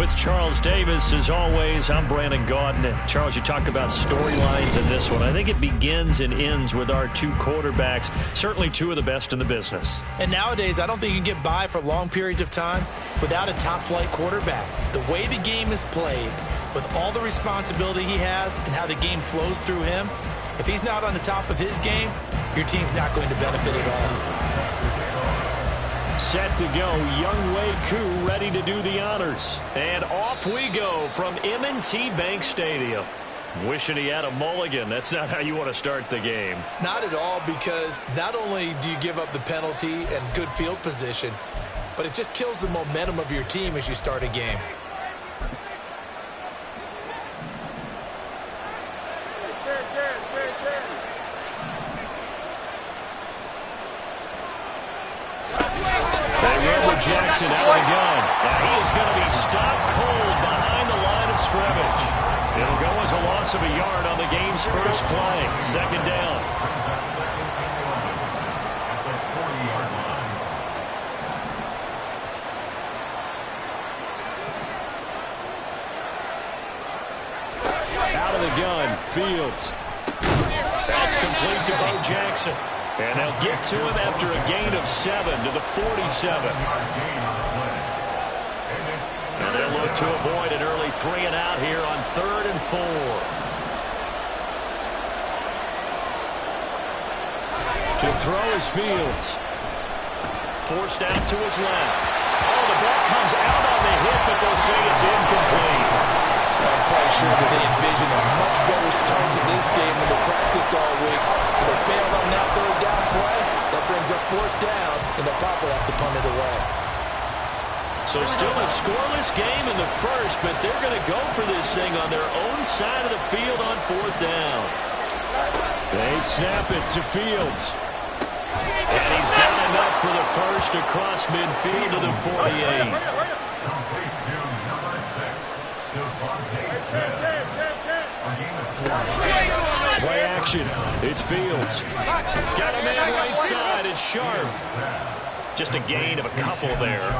With Charles Davis, as always, I'm Brandon Gaudin. Charles, you talk about storylines in this one. I think it begins and ends with our two quarterbacks, certainly two of the best in the business. And nowadays, I don't think you can get by for long periods of time without a top-flight quarterback. The way the game is played, with all the responsibility he has and how the game flows through him, if he's not on the top of his game, your team's not going to benefit at all. Set to go, Younghoe Koo ready to do the honors. And off we go from M&T Bank Stadium. Wishing he had a mulligan. That's not how you want to start the game. Not at all, because not only do you give up the penalty and good field position, but it just kills the momentum of your team as you start a game. Jackson out of the gun. Now he is going to be stopped cold behind the line of scrimmage. It'll go as a loss of a yard on the game's first play. Second down. Out of the gun, Fields. That's complete to Bo Jackson. And they'll get to him after a gain of 7 to the 47. And they'll look to avoid an early 3 and out here on 3rd and 4. To throw is Fields. Forced out to his left. Oh, the ball comes out on the hit, but they'll say it's incomplete. I'm quite sure that they envisioned a much better start to this game than they practiced all week. They failed on that 3rd down play. That brings up 4th down, and they'll probably have to punt it away. So still a scoreless game in the first, but they're going to go for this thing on their own side of the field on 4th down. They snap it to Fields. And he's got enough for the first across midfield to the 48. Play action. It's Fields. Got a man right side. It's Sharp. Just a gain of a couple there.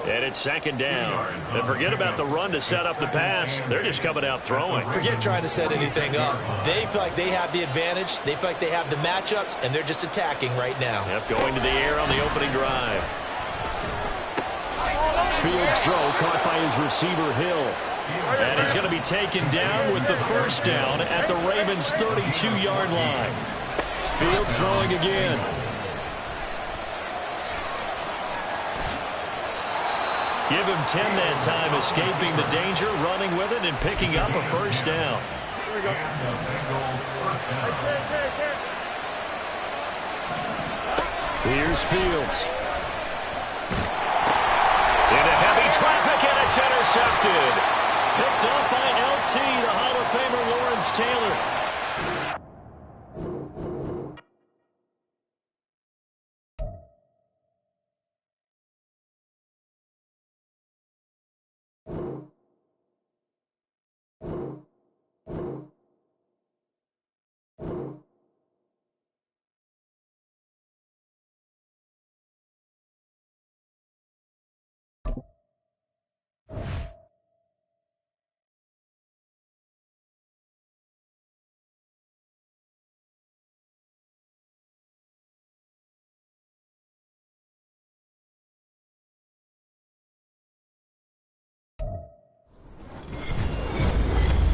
And it's 2nd down. And forget about the run to set up the pass. They're just coming out throwing. Forget trying to set anything up. They feel like they have the advantage. They feel like they have the matchups, and they're just attacking right now. Yep, going to the air on the opening drive. Fields' throw caught by his receiver, Hill. And he's going to be taken down with the first down at the Ravens' 32-yard line. Fields throwing again. Give him 10 that time, escaping the danger, running with it, and picking up a first down. Here's Fields. Into heavy traffic, and it's intercepted. Picked up by LT, the Hall of Famer Lawrence Taylor.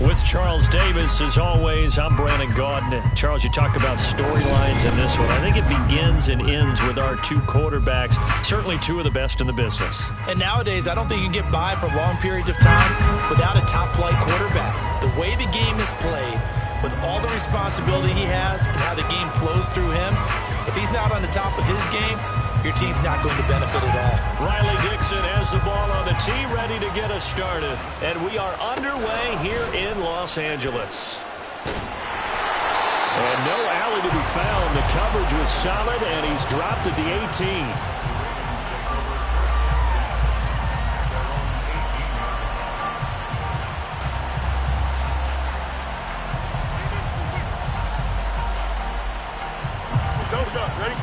With Charles Davis, as always, I'm Brandon Gaudin. Charles, you talk about storylines in this one. I think it begins and ends with our two quarterbacks, certainly two of the best in the business. And nowadays, I don't think you can get by for long periods of time without a top-flight quarterback. The way the game is played, with all the responsibility he has and how the game flows through him, if he's not on the top of his game, your team's not going to benefit at all. Riley Dixon has the ball on the tee, ready to get us started. And we are underway here in Los Angeles. And no alley to be found. The coverage was solid, and he's dropped at the 18. Ready?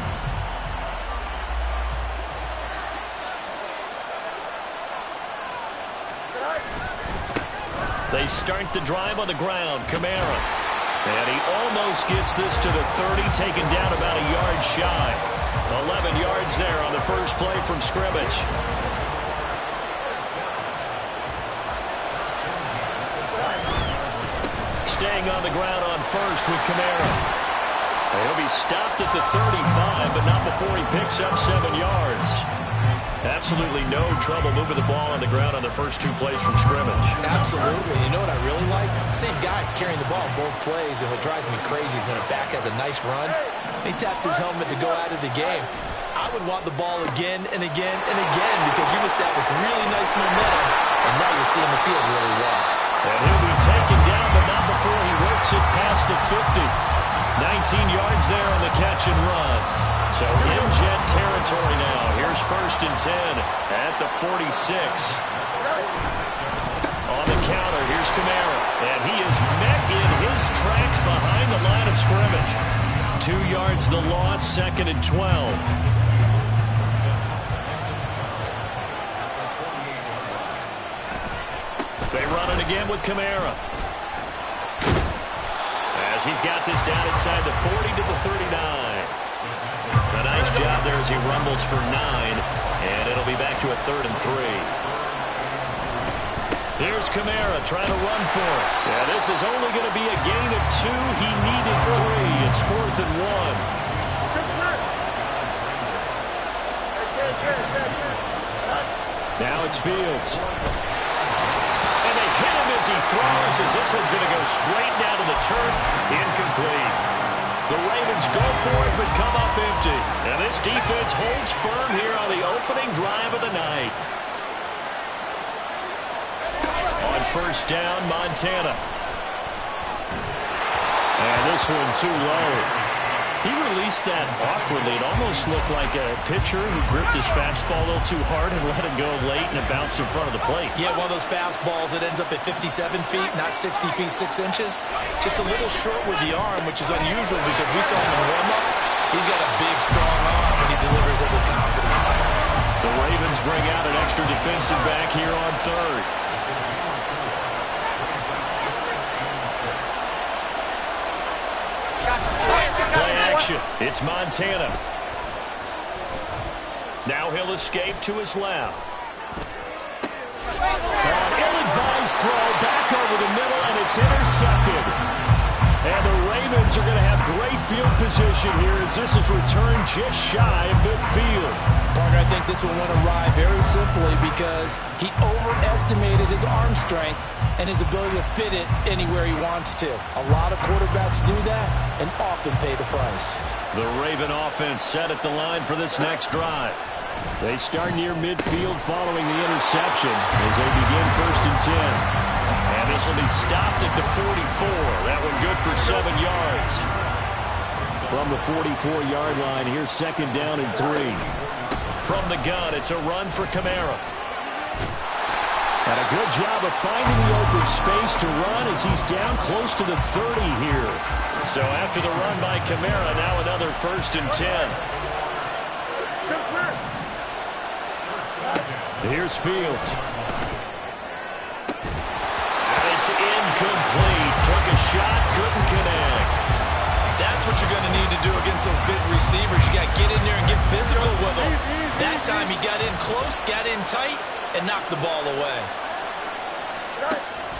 start the drive on the ground. Kamara. And he almost gets this to the 30, taken down about a yard shy. 11 yards there on the first play from scrimmage. Staying on the ground on first with Kamara. He'll be stopped at the 35, but not before he picks up 7 yards. Absolutely no trouble moving the ball on the ground on the first 2 plays from scrimmage. Absolutely. You know what I really like? Same guy carrying the ball both plays, and what drives me crazy is when a back has a nice run, he taps his helmet to go out of the game. I would want the ball again and again and again because you've established really nice momentum, and now you're seeing the field really well. And he'll be taken down, but not before he works it past the 50. 19 yards there on the catch and run. So in jet territory now. Here's 1st and 10 at the 46. On the counter, here's Kamara. And he is met in his tracks behind the line of scrimmage. 2 yards the loss, 2nd and 12. They run it again with Kamara. As he's got this down inside the 40 to the 39. A nice job there as he rumbles for 9. And it'll be back to a 3rd and 3. Here's Kamara trying to run for it. Yeah, this is only going to be a gain of 2. He needed 3. It's 4th and 1. Now it's Fields. Hit him as he throws, as this one's going to go straight down to the turf. Incomplete. The Ravens go for it, but come up empty. And this defense holds firm here on the opening drive of the night. On 1st down, Montana. And this one too low. He released that awkwardly. It almost looked like a pitcher who gripped his fastball a little too hard and let it go late, and it bounced in front of the plate. Yeah, one of those fastballs that ends up at 57 feet, not 60 feet 6 inches. Just a little short with the arm, which is unusual because we saw him in warm-ups. He's got a big, strong arm, and he delivers it with confidence. The Ravens bring out an extra defensive back here on 3rd. Play action. It's Montana. Now he'll escape to his left. An ill-advised throw back over the middle, and it's intercepted. And the Ravens are going to have great field position here as this is returned just shy of midfield. Partner, I think this will win a ride very simply because he overestimated his arm strength and his ability to fit it anywhere he wants to. A lot of quarterbacks do that and often pay the price. The Raven offense set at the line for this next drive. They start near midfield following the interception as they begin 1st and 10. And this will be stopped at the 44. That one good for 7 yards. From the 44-yard line, here's 2nd down and 3. From the gun, it's a run for Kamara. And a good job of finding the open space to run as he's down close to the 30 here. So after the run by Kamara, now another 1st and 10. Here's Fields. And it's incomplete. Took a shot, couldn't connect. That's what you're going to need to do against those big receivers. You got to get in there and get physical with them. That time he got in close, got in tight, and knocked the ball away.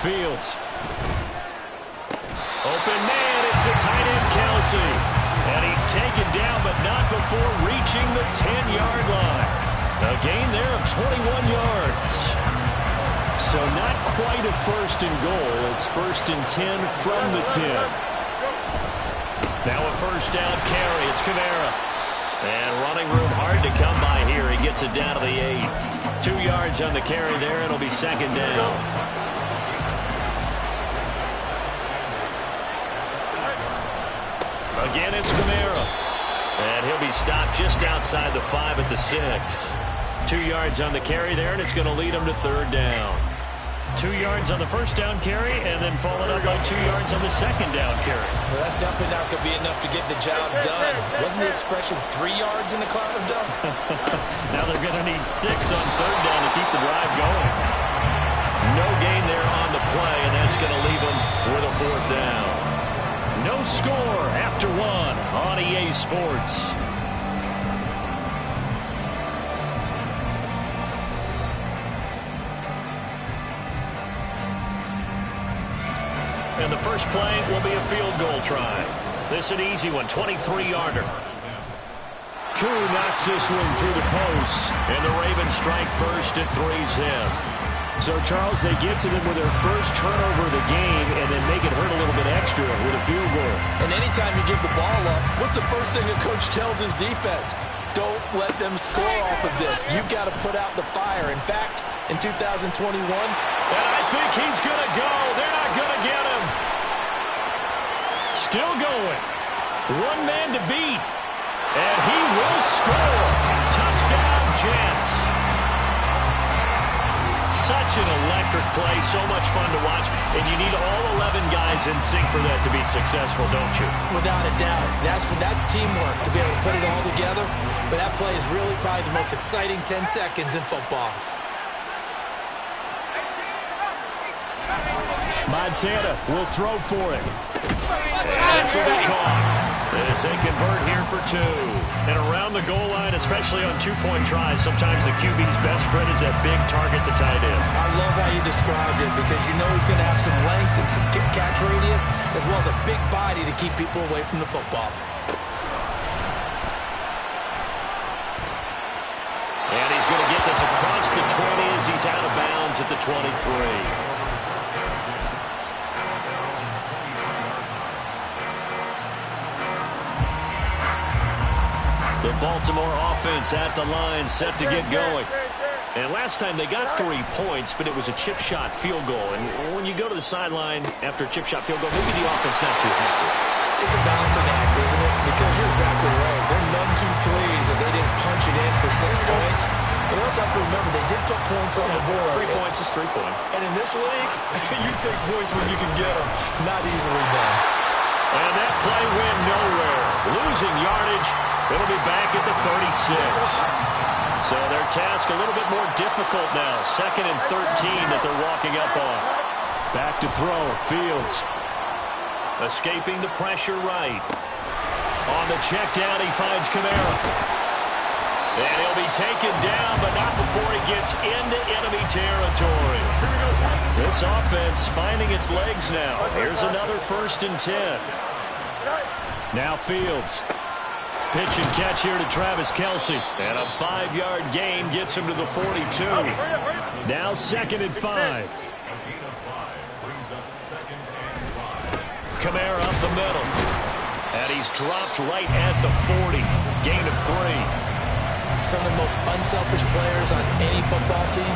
Fields. Open man, it's the tight end, Kelsey. And he's taken down, but not before reaching the 10-yard line. A gain there of 21 yards. So not quite a 1st and goal. It's 1st and 10 from the 10. Now a 1st down carry. It's Kamara. And running room hard to come by here. He gets it down to the 8. 2 yards on the carry there. It'll be 2nd down. Again, it's Kamara. And he'll be stopped just outside the 5 at the 6. 2 yards on the carry there, and it's going to lead him to 3rd down. 2 yards on the 1st down carry, and then followed up by 2 yards on the 2nd down carry. Well, that's definitely not going to be enough to get the job done. Wasn't the expression 3 yards in a cloud of dust? Now they're going to need 6 on 3rd down to keep the drive going. No gain there on the play, and that's going to leave them with a 4th down. No score after 1 on EA Sports. And the first play will be a field goal try. This an easy one, 23-yarder. Koo knocks this one through the post, and the Ravens strike first at 3's him. So, Charles, they get to them with their first turnover of the game and then make it hurt a little bit extra with a field goal. And anytime you give the ball up, what's the first thing a coach tells his defense? Don't let them score off of this. You've got to put out the fire. In fact, in 2021, and I think he's going to go. They're not going to get him. Still going. One man to beat. And he will score. Touchdown, Jets. Such an electric play. So much fun to watch. And you need all 11 guys in sync for that to be successful, don't you? without a doubt, that's teamwork to be able to put it all together. But that play is really probably the most exciting 10 seconds in football. Montana will throw for it. And this will be caught as they convert here for 2. And around the goal line, especially on 2-point tries, sometimes the QB's best friend is that big target, the tight end. I love how you described it because you know he's going to have some length and some catch radius as well as a big body to keep people away from the football. And he's going to get this across the 20 as he's out of bounds at the 23. The Baltimore offense at the line, set to get going. And last time they got 3 points, but it was a chip shot field goal. And when you go to the sideline after a chip shot field goal, maybe the offense not too happy. It's a balancing act, isn't it? Because you're exactly right. They're none too pleased that they didn't punch it in for 6 points. But you also have to remember they did put points on the board. 3 points is 3 points. And in this league, you take points when you can get them. Not easily done. And that play went nowhere. Losing yardage. It'll be back at the 36. So their task a little bit more difficult now. 2nd and 13 that they're walking up on. Back to throw. Fields. Escaping the pressure right. On the check down, he finds Kamara. And he'll be taken down, but not before he gets into enemy territory. This offense finding its legs now. Here's another 1st and 10. Now Fields. Pitch and catch here to Travis Kelce. And a 5-yard gain gets him to the 42. Now 2nd and 5. Kamara up the middle. And he's dropped right at the 40. Gain of 3. Some of the most unselfish players on any football team,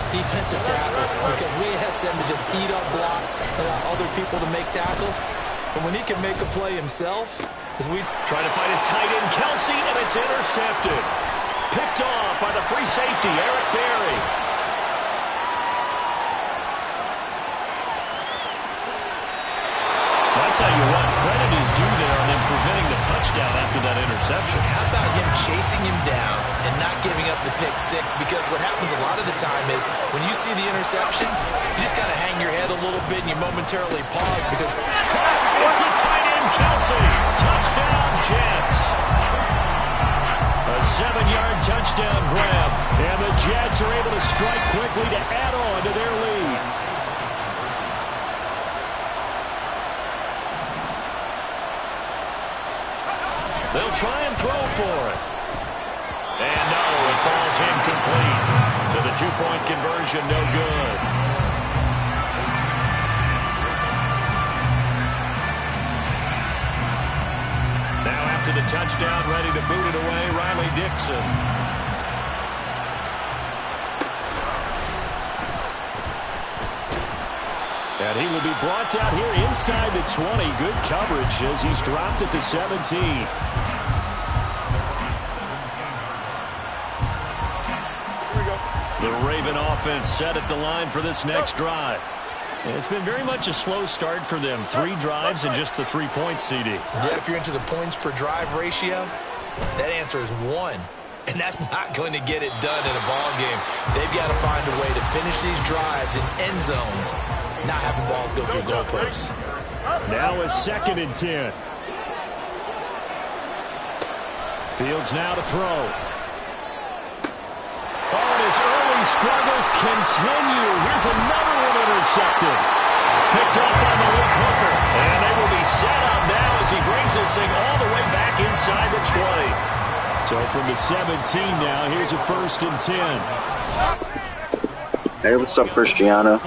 defensive tackles, because we ask them to just eat up blocks and allow other people to make tackles. But when he can make a play himself, as we try to find his tight end, Kelce, and it's intercepted. Picked off by the free safety, Eric Berry. I'll tell you what, credit is due there on him preventing the touchdown after that interception. How about him chasing him down and not giving up the pick 6? Because what happens a lot of the time is when you see the interception, you just kind of hang your head a little bit and you momentarily pause because it's the tight end, Kelce. Touchdown, Jets. A 7-yard touchdown grab. And the Jets are able to strike quickly to add on to their lead. They'll try and throw for it. And no, it falls incomplete. So the 2-point conversion, no good. Now after the touchdown, ready to boot it away, Riley Dixon. And he will be brought down here inside the 20. Good coverage as he's dropped at the 17. The Raven offense set at the line for this next drive. And it's been very much a slow start for them. 3 drives and just the 3 points, CD. Yeah, if you're into the points per drive ratio, that answer is 1. And that's not going to get it done in a ball game. They've got to find a way to finish these drives in end zones not having balls go through goalposts. Now a 2nd and 10. Fields now to throw. Oh, and his early struggles continue. Here's another one intercepted. Picked up by Malik Hooker. And they will be set up now as he brings this thing all the way back inside the 20. So from the 17 now, here's a 1st and 10. Hey, what's up, Cristiano?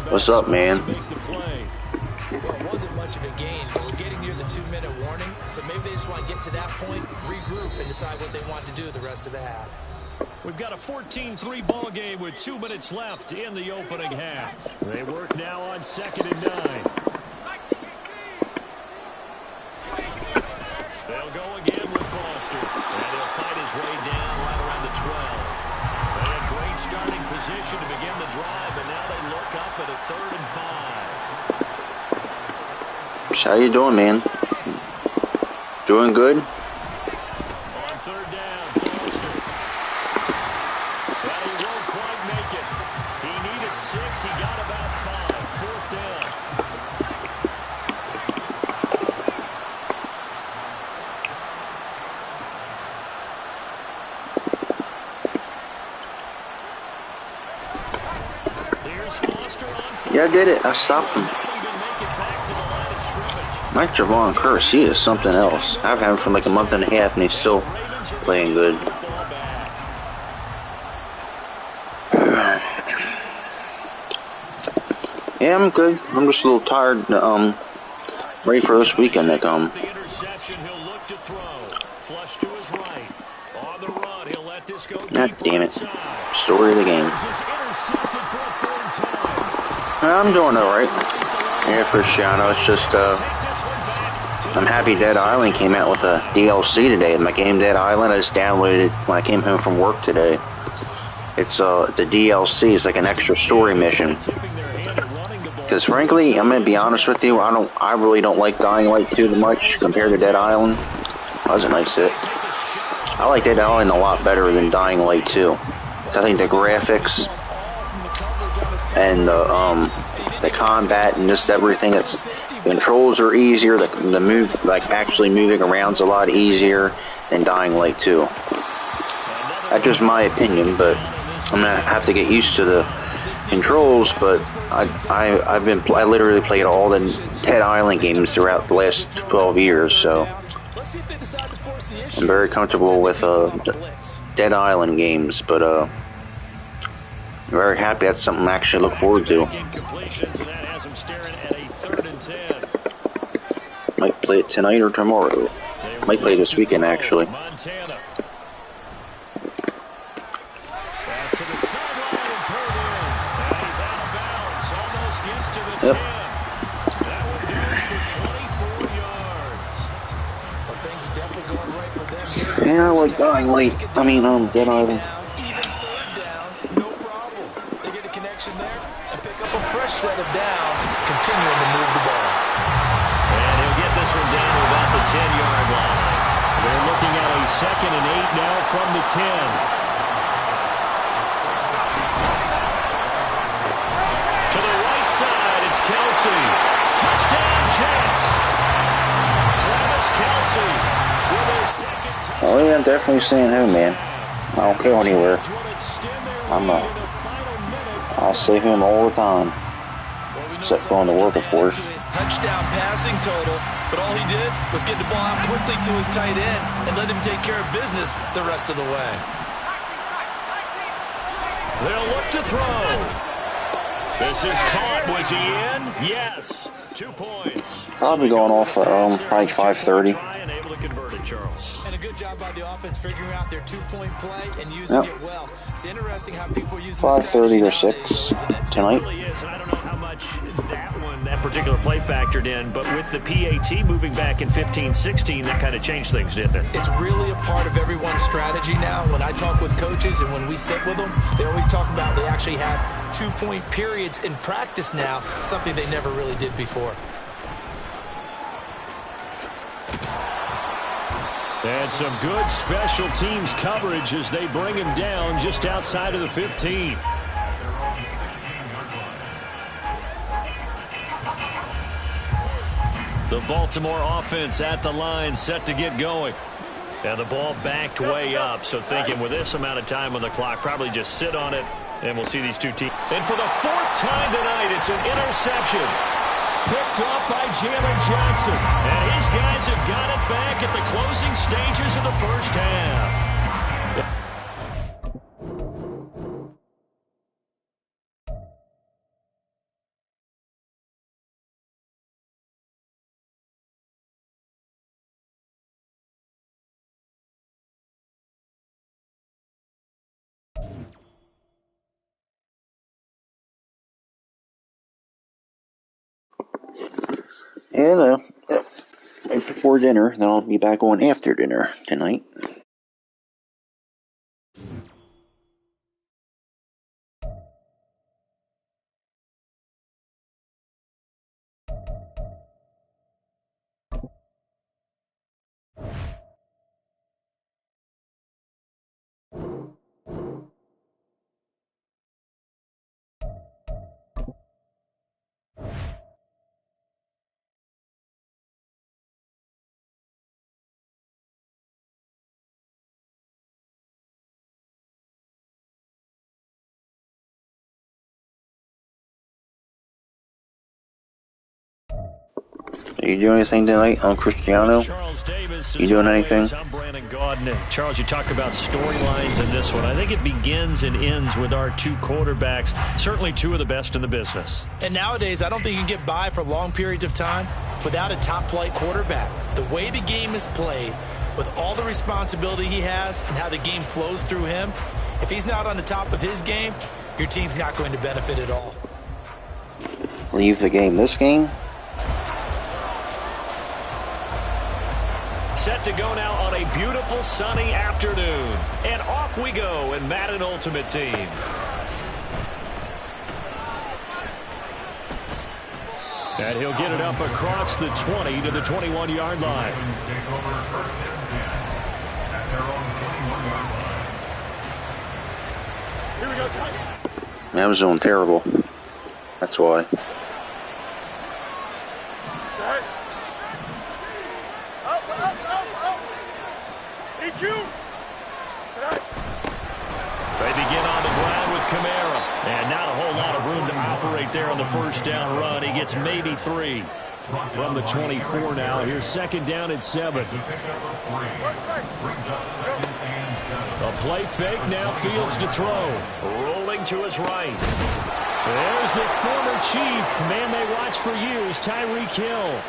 What's up, man? Well, it wasn't much of a gain, but we're getting near the 2-minute warning, so maybe they just want to get to that point, regroup, and decide what they want to do the rest of the half. We've got a 14-3 ball game with 2 minutes left in the opening half. They work now on 2nd and 9. They'll go again with Foster, and he'll fight his way down right around the 12. They had great starting position to begin the drive, and now they look up at a 3rd and 5. How you doing, man? Doing good? On 3rd down, Foster. Well, he won't quite make it. He needed 6. He got about 5. 4th down. Here's Foster on 4th. Yeah, I did it. I stopped him. Mike Javon Curse, he is something else. I've had him for like a month and a half, and he's still playing good. Yeah, I'm good. I'm just a little tired. Ready for this weekend to come. God damn it. Story of the game. I'm doing alright. Yeah, Cristiano, it's just, I'm happy Dead Island came out with a DLC today. My game Dead Island, I just downloaded it when I came home from work today. It's a DLC. It's like an extra story mission. Because frankly, I'm gonna be honest with you, I really don't like Dying Light too much compared to Dead Island. That was a nice hit. I like Dead Island a lot better than Dying Light 2. I think the graphics and the combat and just everything, the controls are easier. The move, like actually moving around's a lot easier than Dying Light 2. That's just my opinion, but I'm gonna have to get used to the controls. But I literally played all the Dead Island games throughout the last 12 years, so I'm very comfortable with Dead Island games. But I'm very happy. That's something I actually look forward to. Might play it tonight or tomorrow. Might play this weekend, actually. Yep. Yeah, I like Dying Light. I mean, Dead Island. Set of downs, continuing to move the ball. And he'll get this one down to about the 10-yard line. They're looking at a 2nd and 8 now from the 10. To the right side, it's Kelsey. Touchdown, Jets. Travis Kelsey with his 2nd touchdown. Oh yeah, I'm definitely staying home, man. I don't go anywhere. I'll stay home all the time. Except going to work, of course. Touchdown passing total, but all he did was get the ball out quickly to his tight end and let him take care of business the rest of the way. They'll look to throw. This is caught. Was he in? Yes. 2 points. Probably going off at probably 5:30. And a good job by the offense figuring out their 2-point play and using it well. It's interesting how people use 5:30 or 6 tonight. I don't know how much that particular play factored in, but with the PAT moving back in 15-16, that kind of changed things, didn't it? It's really a part of everyone's strategy now. When I talk with coaches and when we sit with them, they always talk about they actually have 2-point periods in practice now, something they never really did before. And some good special teams coverage as they bring him down just outside of the 15. The Baltimore offense at the line, set to get going. And the ball backed way up, so thinking with this amount of time on the clock, probably just sit on it, and we'll see these two teams. And for the fourth time tonight, it's an interception. Picked up by Jalen Johnson. And his guys have got it back at the closing stages of the first half. And right before dinner, then I'll be back on after dinner tonight. Are you doing anything tonight on Cristiano? You doing anything? Charles, you talk about storylines in this one. I think it begins and ends with our two quarterbacks, certainly two of the best in the business. And nowadays, I don't think you can get by for long periods of time without a top-flight quarterback. The way the game is played, with all the responsibility he has and how the game flows through him, if he's not on the top of his game, your team's not going to benefit at all. Leave the game this game? Set to go now on a beautiful sunny afternoon. And off we go in Madden Ultimate Team. And he'll get it up across the 20 to the 21-yard line. I was doing terrible. That's why. They begin on the ground with Kamara. And not a whole lot of room to operate there on the first down run. He gets maybe 3. From the 24 now. Here's second down at 7. A play fake. Now Fields to throw. Rolling to his right. There's the former Chief. Man they watched for years, Tyreek Hill.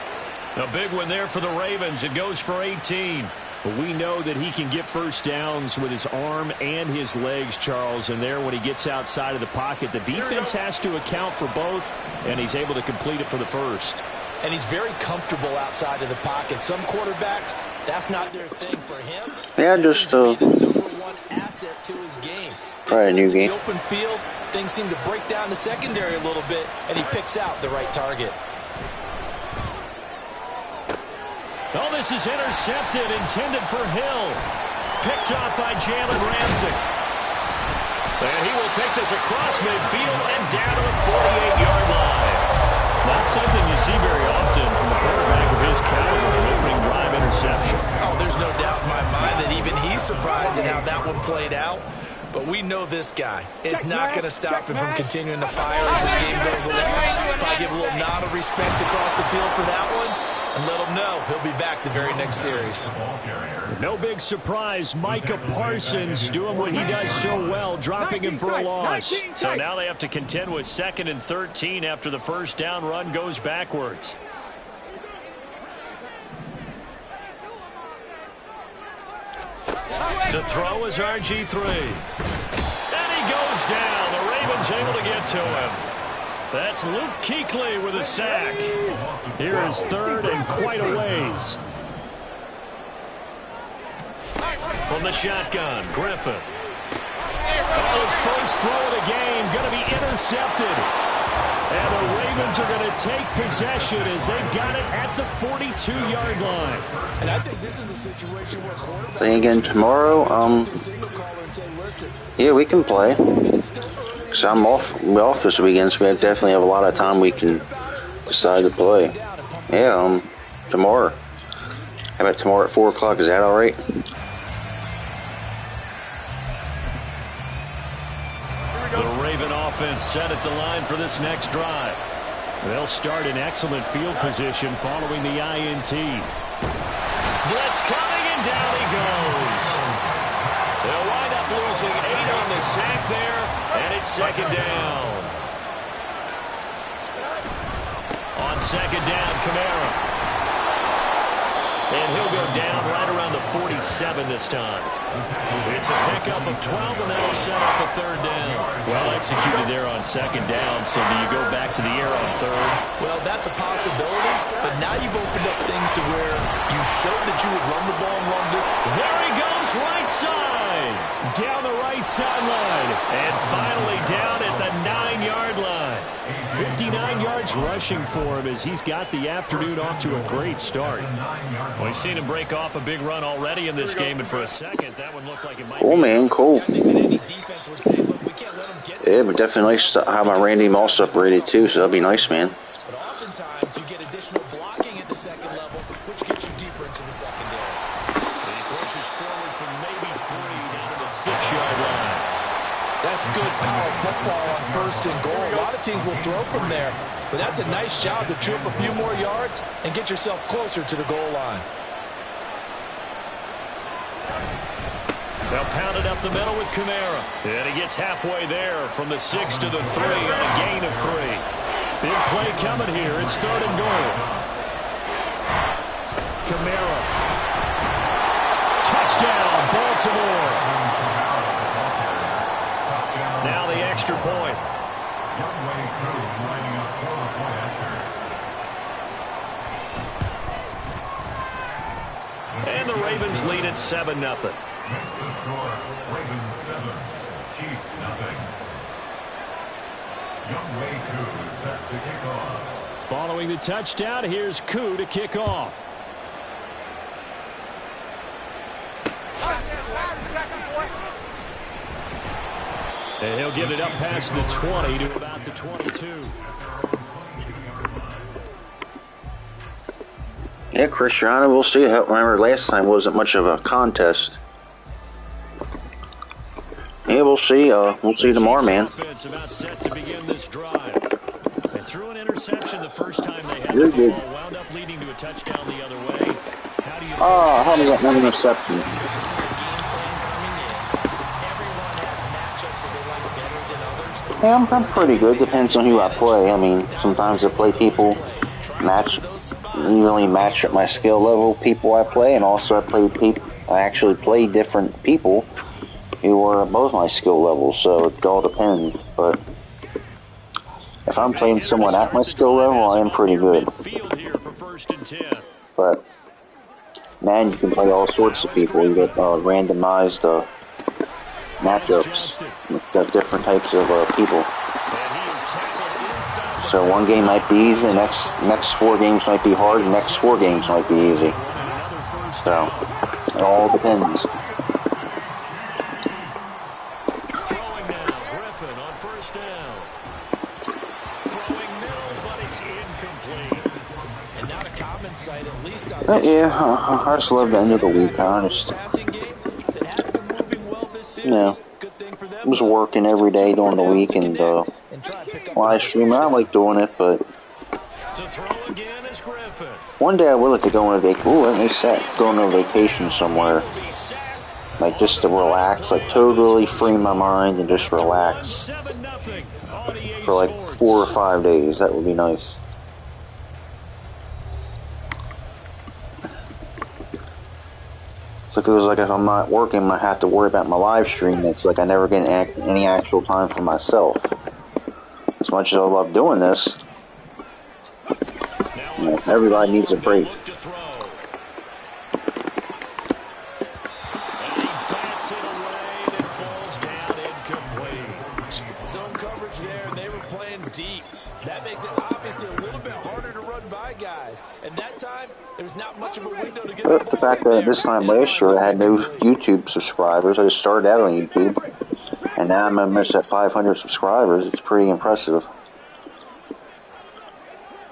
A big one there for the Ravens. It goes for 18. But we know that he can get first downs with his arm and his legs, Charles. And there, when he gets outside of the pocket, the defense has to account for both, and he's able to complete it for the first. And he's very comfortable outside of the pocket. Some quarterbacks, that's not their thing. For him, yeah, just the number one asset to his game. Try a new game. The open field, things seem to break down the secondary a little bit, and he picks out the right target. Oh, this is intercepted, intended for Hill. Picked off by Jalen Ramsey. And he will take this across midfield and down to the 48-yard line. Not something you see very often from a quarterback of his caliber, an opening drive interception. Oh, there's no doubt in my mind that even he's surprised at how that one played out. But we know this guy is not going to stop him from continuing to fire as this game goes along. Probably give a little nod of respect across the field for that one. And let him know he'll be back the very next series. No big surprise. Micah Parsons doing what he does so well, dropping him for a loss. So now they have to contend with 2nd and 13 after the first down run goes backwards. To throw is RG3. And he goes down. The Ravens able to get to him. That's Luke Kuechly with a sack. Here is 3rd and quite a ways. From the shotgun, Griffin. Oh, his first throw of the game going to be intercepted. And the Ravens are going to take possession as they've got it at the 42-yard line. And I think this is a situation where quarterback... Play again tomorrow. Yeah, we can play. Cause I'm off this weekend, so we definitely have a lot of time we can decide to play. Yeah, tomorrow. How about tomorrow at 4 o'clock? Is that all right? The Raven offense set at the line for this next drive. They'll start in excellent field position following the INT. Blitz coming, and down he goes. They'll wind up losing 8 on the sack there, and it's second down. On second down, Kamara. And he'll go down right around the 47 this time. It's a pickup of 12, and that'll set up a third down. Well executed there on second down, so do you go back to the air on third? Well, that's a possibility, but now you've opened up things to where you showed that you would run the ball in long distance. There he goes, right side. Down the right sideline. And finally down at the 9-yard line. 59 yards rushing for him as he's got the afternoon off to a great start. Well, we've seen him break off a big run already in this game, and for a second, that one looked like it might Cool, be. man, cool. Yeah, but definitely nice to have my Randy Moss upgraded too, so that'd be nice, man. But oftentimes you get additional blocking at the second level, which gets you deeper into the secondary. And he pushes forward from maybe 3 down to the 6-yard line. That's good power football on first and goal. A lot of teams will throw from there, but that's a nice job to chew up a few more yards and get yourself closer to the goal line. They'll pound it up the middle with Kamara. And he gets halfway there from the 6 to the 3 on a gain of 3. Big play coming here. It's third and goal. Kamara. Touchdown, Baltimore. Now the extra point. And the Ravens lead at 7-0. Next to score, Ravens 7, Chiefs nothing. Youngway Koo set to kick off. Following the touchdown, here's Koo to kick off. And he'll get it up past the 20 to about the 22. Yeah, Cristiano, we'll see. Remember, last time wasn't much of a contest. Yeah, we'll see. We'll see tomorrow, man. Offense about set to begin this drive. They threw an interception the first time they had You're the good. ball, wound up leading to a touchdown the other way. How do you How does that no interception? Yeah, I'm pretty good. Depends on who I play. I mean, sometimes I play people evenly match at my skill level. People I play, and also I actually play different people who are above my skill level. So it all depends. But if I'm playing someone at my skill level, I am pretty good. But man, you can play all sorts of people. You get randomized matchups with different types of people. So one game might be easy, the next 4 games might be hard, the next 4 games might be easy. So it all depends. Throwing now, Griffin on first down. Throwing middle, but it's incomplete. And not a common sight, at least on Yeah, I just love the end of the week, honest. Yeah, I was working every day during the week and live streaming. I like doing it, but To throw again is Griffin. one day I would like to go on a vacation. Ooh, that makes sense. Go on a vacation somewhere, like just to relax, like totally free my mind and just relax 7-0 on EA for like Sports. 4 or 5 days. That would be nice. So it feels like if I'm not working, I have to worry about my live stream. It's like I never get any actual time for myself. As much as I love doing this, you know, everybody needs a break. Look to throw. And he bats it away, and it falls down incomplete. zone coverage there, and they were playing deep. That makes it obviously a little bit harder to run by guys. And that time, there was not much of a window to get But the fact that this time last year I had no YouTube subscribers, I just started out on YouTube, and now I'm almost at 500 subscribers. It's pretty impressive.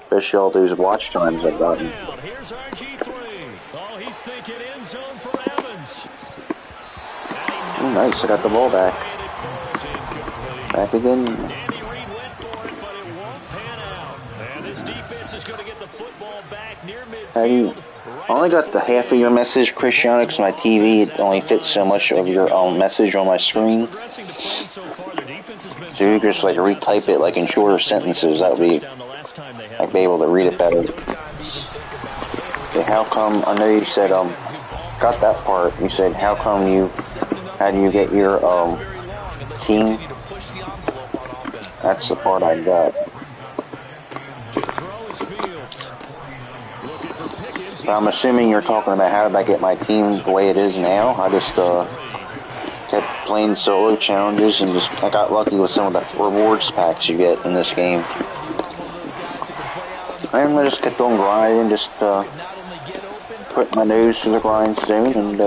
Especially all those watch times I've gotten. Here's RG3. Oh, he's thinking end zone for Evans. Oh, nice. I got the ball back. Back again. Andy Reid went for it, but it won't pan out. And this defense is going to get the football back near midfield. I only got the half of your message, Cristiano, because my TV it only fits so much of your message on my screen. So you just like retype it like in shorter sentences. That would be I'd be able to read it better. Okay, how come? I know you said got that part. You said how do you get your team? That's the part I got. But I'm assuming you're talking about how did I get my team the way it is now. I just kept playing solo challenges and I got lucky with some of the rewards packs you get in this game. And I just kept on grinding, just put my nose to the grindstone and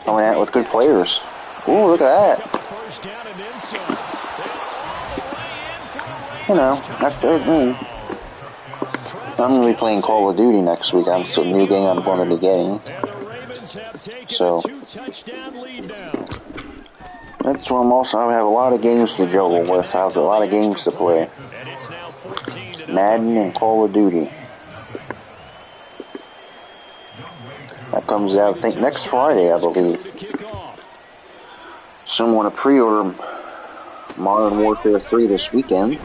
coming out with good players. Ooh, look at that. You know, that's it. I'm going to be playing Call of Duty next week. It's a new game I'm going to be getting. So, that's where I have a lot of games to juggle with. I have a lot of games to play. Madden and Call of Duty. That comes out, I think, next Friday, I believe. Some want to pre-order Modern Warfare 3 this weekend.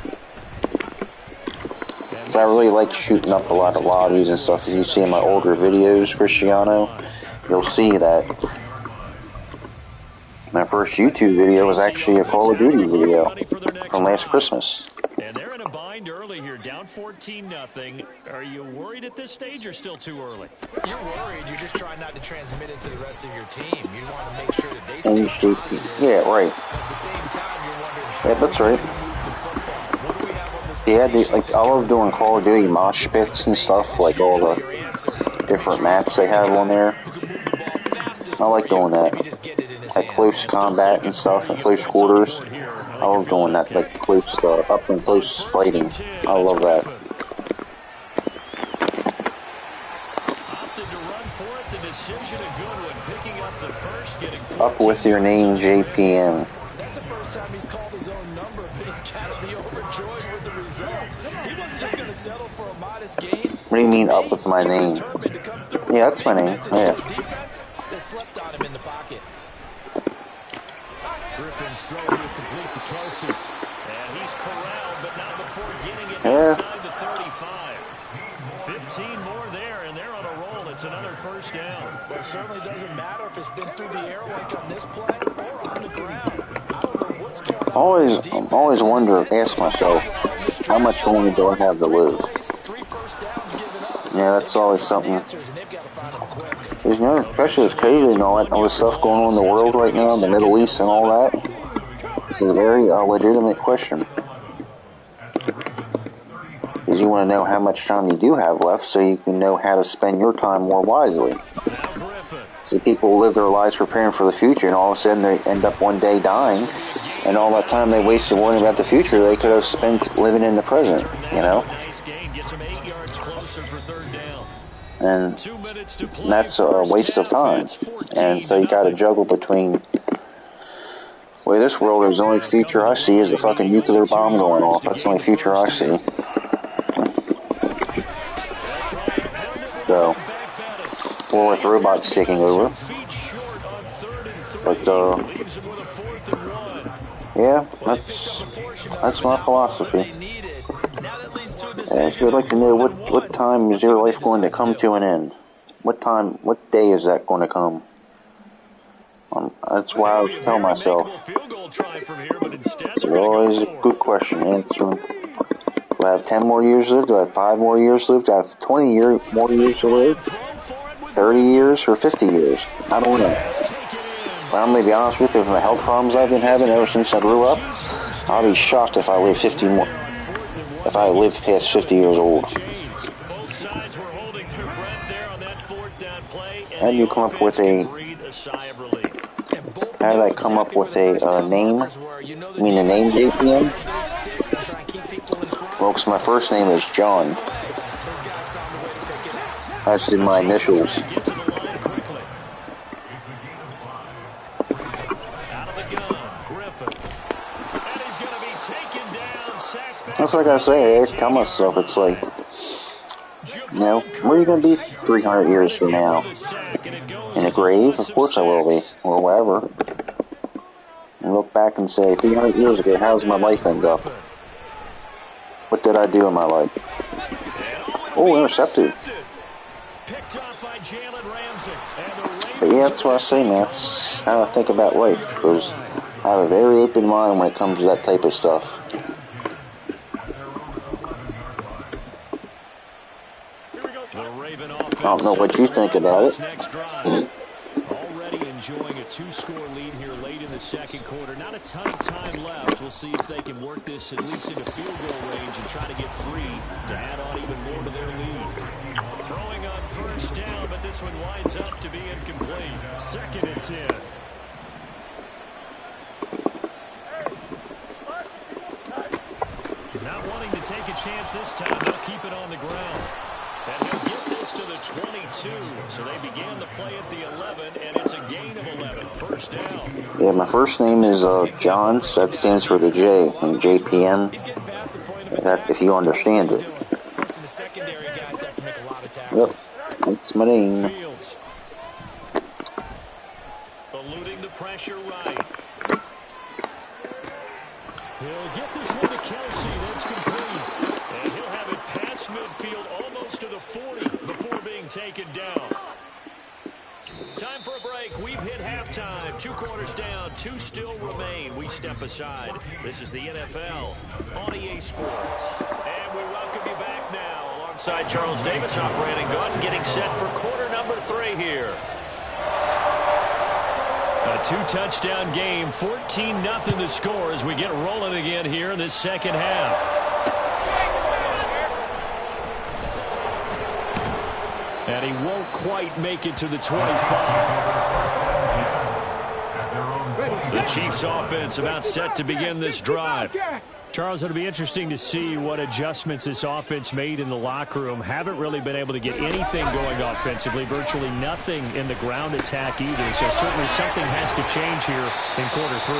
I really like shooting up a lot of lobbies and stuff. If you see my older videos, Cristiano, you'll see that my first YouTube video was actually a Call of Duty video from last Christmas. And they're in a bind early here, down 14-0. Are you worried at this stage or still too early? You're worried. You're just trying not to transmit it to the rest of your team. You want to make sure that they stay positive. Yeah, right. At the same time, you're wondering how that's right. Yeah, I love doing Call of Duty mosh pits and stuff, like all the different maps they have on there. I like doing that. Like close combat and stuff, and close quarters. I love doing that, like close, up and close fighting. I love that. Up with your name, JPM. That's the first time he's called his own number, but he's got to be overjoyed with the results. He wasn't just going to settle for a modest gain. What do you mean, up with my name? Yeah, that's my name. Yeah. They slept on him in the pocket. Griffin's throw will complete to Kelsey. And he's corralled, but not before getting it inside the 35. 15 more there, and they're on a roll. It's another first down. Well, it certainly doesn't matter if it's been through the air like on this play or on the ground. I don't know what's going on. I'm always wonder, ask myself, how much longer do I have to live? Yeah, that's always something. There's especially with COVID and all this stuff going on in the world right now, the Middle East and all that. This is a very legitimate question. Because you want to know how much time you do have left so you can know how to spend your time more wisely. So people live their lives preparing for the future, and all of a sudden they end up one day dying, and all that time they wasted worrying about the future they could have spent living in the present, you know? And that's a waste of time. And so you got to juggle between. Well, this world is the only future I see is a fucking nuclear bomb going off. That's the only future I see. So, or with robots taking over. But yeah, that's my philosophy. If you'd like to know what time is your life going to come to an end? What day is that going to come? That's why I always tell myself. It's always a good question to answer. Do I have 10 more years to live? Do I have 5 more years to live? Do I have 20 more years to live? 30 years or 50 years? I don't know. But I'm going to be honest with you, with the health problems I've been having ever since I grew up, I'll be shocked if I live 50 more. If I live past 50 years old. How do you come up with a... How did I come up with a name? You mean the name JPM? Well, because my first name is John. That's in my initials. That's like I say, I tell myself, it's like, you know, where are you going to be 300 years from now? In a grave? Of course I will be, or wherever. And look back and say, 300 years ago, how's my life end up? What did I do in my life? Oh, intercepted. But yeah, that's what I say, man. That's how I think about life, because I have a very open mind when it comes to that type of stuff. I don't know what you think about it. Already enjoying a 2-score lead here late in the second quarter. Not a ton of time left. We'll see if they can work this at least into field goal range and try to get free to add on even more to their lead. Throwing on first down, but this one winds up to be incomplete. 2nd and 10. Not wanting to take a chance this time. They'll keep it on the ground. And he'll get this to the 22. So they began the play at the 11, and it's a gain of 11. First down. Yeah, my first name is John, so that stands for the J, and JPM, that, if you understand it. Yep, that's my name. Fields. Eluding the pressure right. He'll get this one to Kelsey. That's complete. And he'll have it past midfield almost to the 40 before being taken down. Time for a break. We've hit halftime. 2 quarters down. 2 still remain. We step aside. This is the NFL on EA Sports. And we welcome you back now alongside Charles Davis. I'm Brandon Gaunt getting set for quarter number 3 here. A 2-touchdown game, 14-0 the score as we get rolling again here in this second half. And he won't quite make it to the 25. The Chiefs offense about set to begin this drive. Charles, it'll be interesting to see what adjustments this offense made in the locker room. Haven't really been able to get anything going offensively, virtually nothing in the ground attack either. So certainly something has to change here in quarter 3.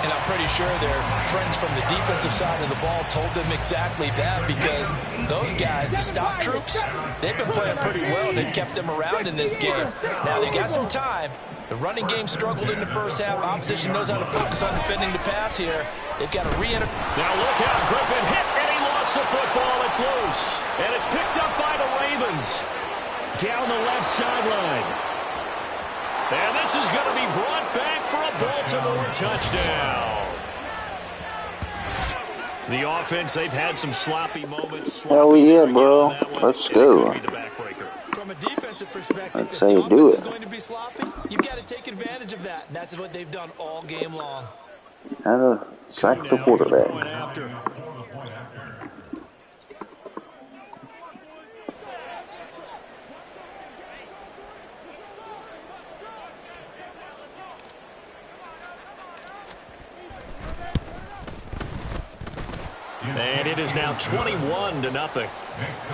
And I'm pretty sure their friends from the defensive side of the ball told them exactly that, because those guys, the stop troops, they've been playing pretty well. They've kept them around in this game. Now they got some time. The running game struggled in the first half. Opposition knows how to focus on defending the pass here. They've got to re-enter. Now look out. Griffin hit, and he lost the football. It's loose. And it's picked up by the Ravens. Down the left sideline. And this is going to be brought back for a Baltimore touchdown. The offense, they've had some sloppy moments. Hell yeah, bro. Let's go. From a defensive perspective, that's how you do it. Going to be sloppy, you've got to take advantage of that. And that's what they've done all game long. How to sack the quarterback. And it is now 21-0. Makes the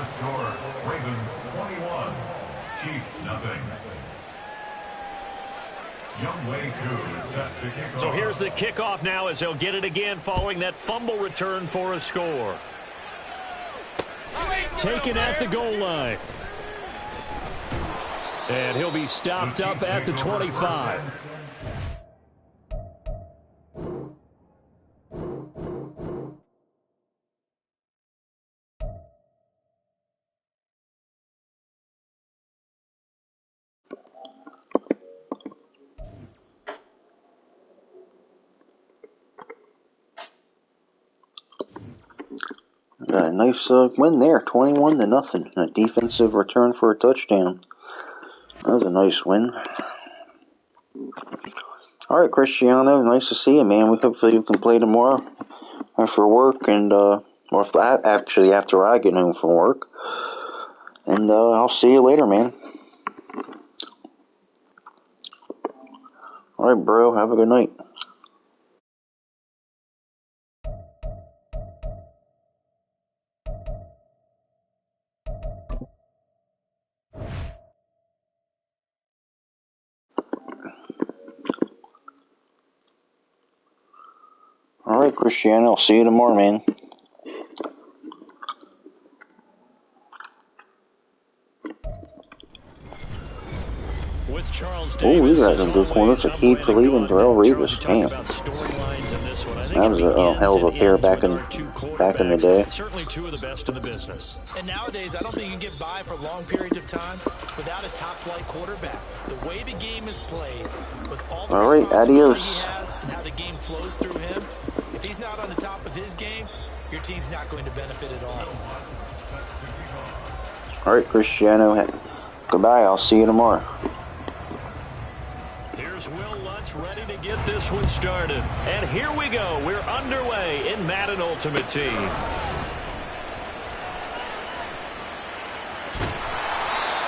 score Ravens 21, Chiefs nothing. Youngway Koo is set to kick off. So here's the kickoff now as he'll get it again following that fumble return for a score. Taken at the goal line. And he'll be stopped up at the 25. Got a nice win there, 21-0. A defensive return for a touchdown. That was a nice win. All right, Cristiano, nice to see you, man. We hopefully we can play tomorrow after work, and or actually after I get home from work. And I'll see you later, man. All right, bro. Have a good night. right, Cristiano. I'll see you tomorrow, man. With Charles Oh, Davis, we got some good corners. Akeem Talib and Darrell Reeves. Damn. That was a hell of a pair back in the day. Certainly two of the best in the business. And nowadays, I don't think you can get by for long periods of time without a top-flight quarterback. The way the game is played, with all the responsibility he has and how the game flows through him, if he's not on the top of his game, your team's not going to benefit at all. All right, Cristiano. Goodbye. I'll see you tomorrow. Here's Will Lutz ready to get this one started. And here we go. We're underway in Madden Ultimate Team.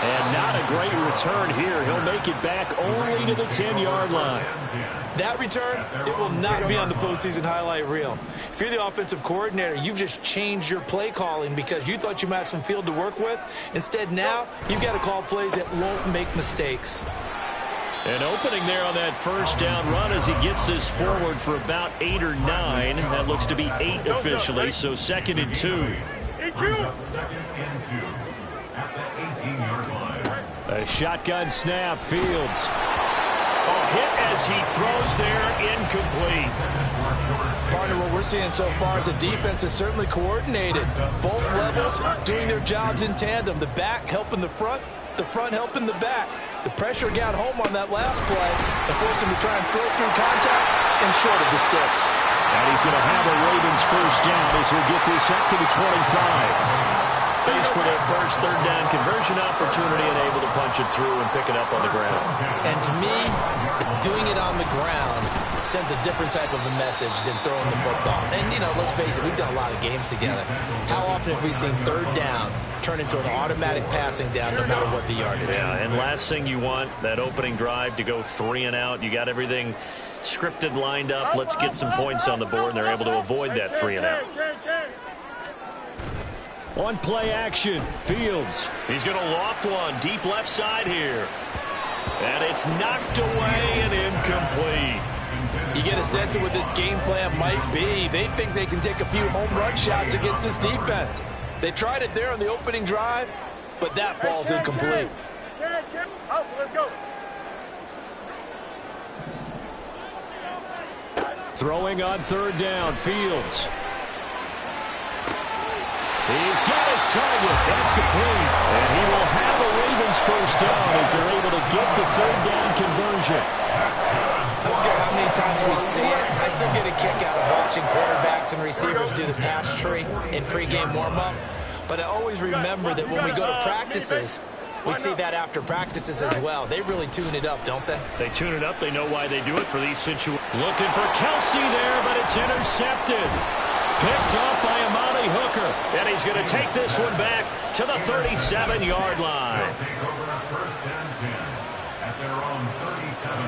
And not a great return here. He'll make it back only to the 10-yard line. That return, it will not be on the postseason highlight reel. If you're the offensive coordinator, you've just changed your play calling because you thought you might have some field to work with. Instead, now, you've got to call plays that won't make mistakes. An opening there on that first down run as he gets this forward for about 8 or 9. That looks to be 8 officially, so 2nd and 2. Second and 2 at the 18-yard line. A shotgun snap, Fields. A hit as he throws there, incomplete. Partner, what we're seeing so far is the defense is certainly coordinated. Both levels doing their jobs in tandem. The back helping the front helping the back. The pressure got home on that last play and forced him to try and throw through contact and short of the sticks. And he's going to have a Ravens first down as he'll get this up to the 25. Faced with their first third down conversion opportunity and able to punch it through and pick it up on the ground. And to me, doing it on the ground sends a different type of a message than throwing the football. And, you know, let's face it, we've done a lot of games together. How often have we seen third down turn into an automatic passing down no matter what the yardage? Yeah, and last thing you want, that opening drive to go 3 and out. You got everything scripted, lined up. Let's get some points on the board, and they're able to avoid that 3 and out. On play action, Fields. He's going to loft one deep left side here. And it's knocked away and incomplete. You get a sense of what this game plan might be. They think they can take a few home run shots against this defense. They tried it there on the opening drive, but that ball's incomplete. Let's go. Throwing on third down, Fields. He's got his target. That's complete. And he will have a Ravens first down as they're able to get the third down conversion. I don't care how many times we see it. I still get a kick out of watching quarterbacks and receivers do the pass tree in pregame warm-up. But I always remember that when we go to practices, we see that after practices as well. They really tune it up, don't they? They tune it up. They know why they do it for these situations. Looking for Kelsey there, but it's intercepted. Picked up by Amani Hooker. And he's going to take this one back to the 37-yard line.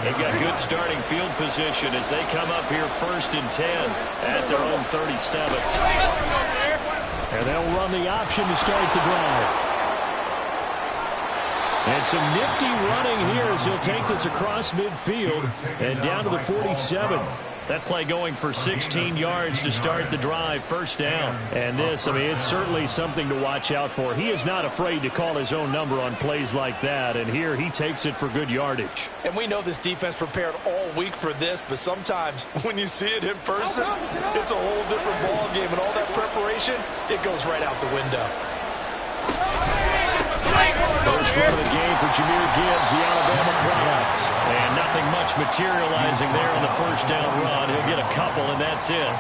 They've got good starting field position as they come up here 1st and 10 at their own 37. And they'll run the option to start the drive. And some nifty running here as he'll take this across midfield and down to the 47. That play going for 16 yards to start the drive, first down. And this, I mean, it's certainly something to watch out for. He is not afraid to call his own number on plays like that. And here he takes it for good yardage. And we know this defense prepared all week for this, but sometimes when you see it in person, it's a whole different ball game. And all that preparation, it goes right out the window. First run of the game for Jahmyr Gibbs, the Alabama product. And nothing much materializing there on the first down run. He'll get a couple, and that's it.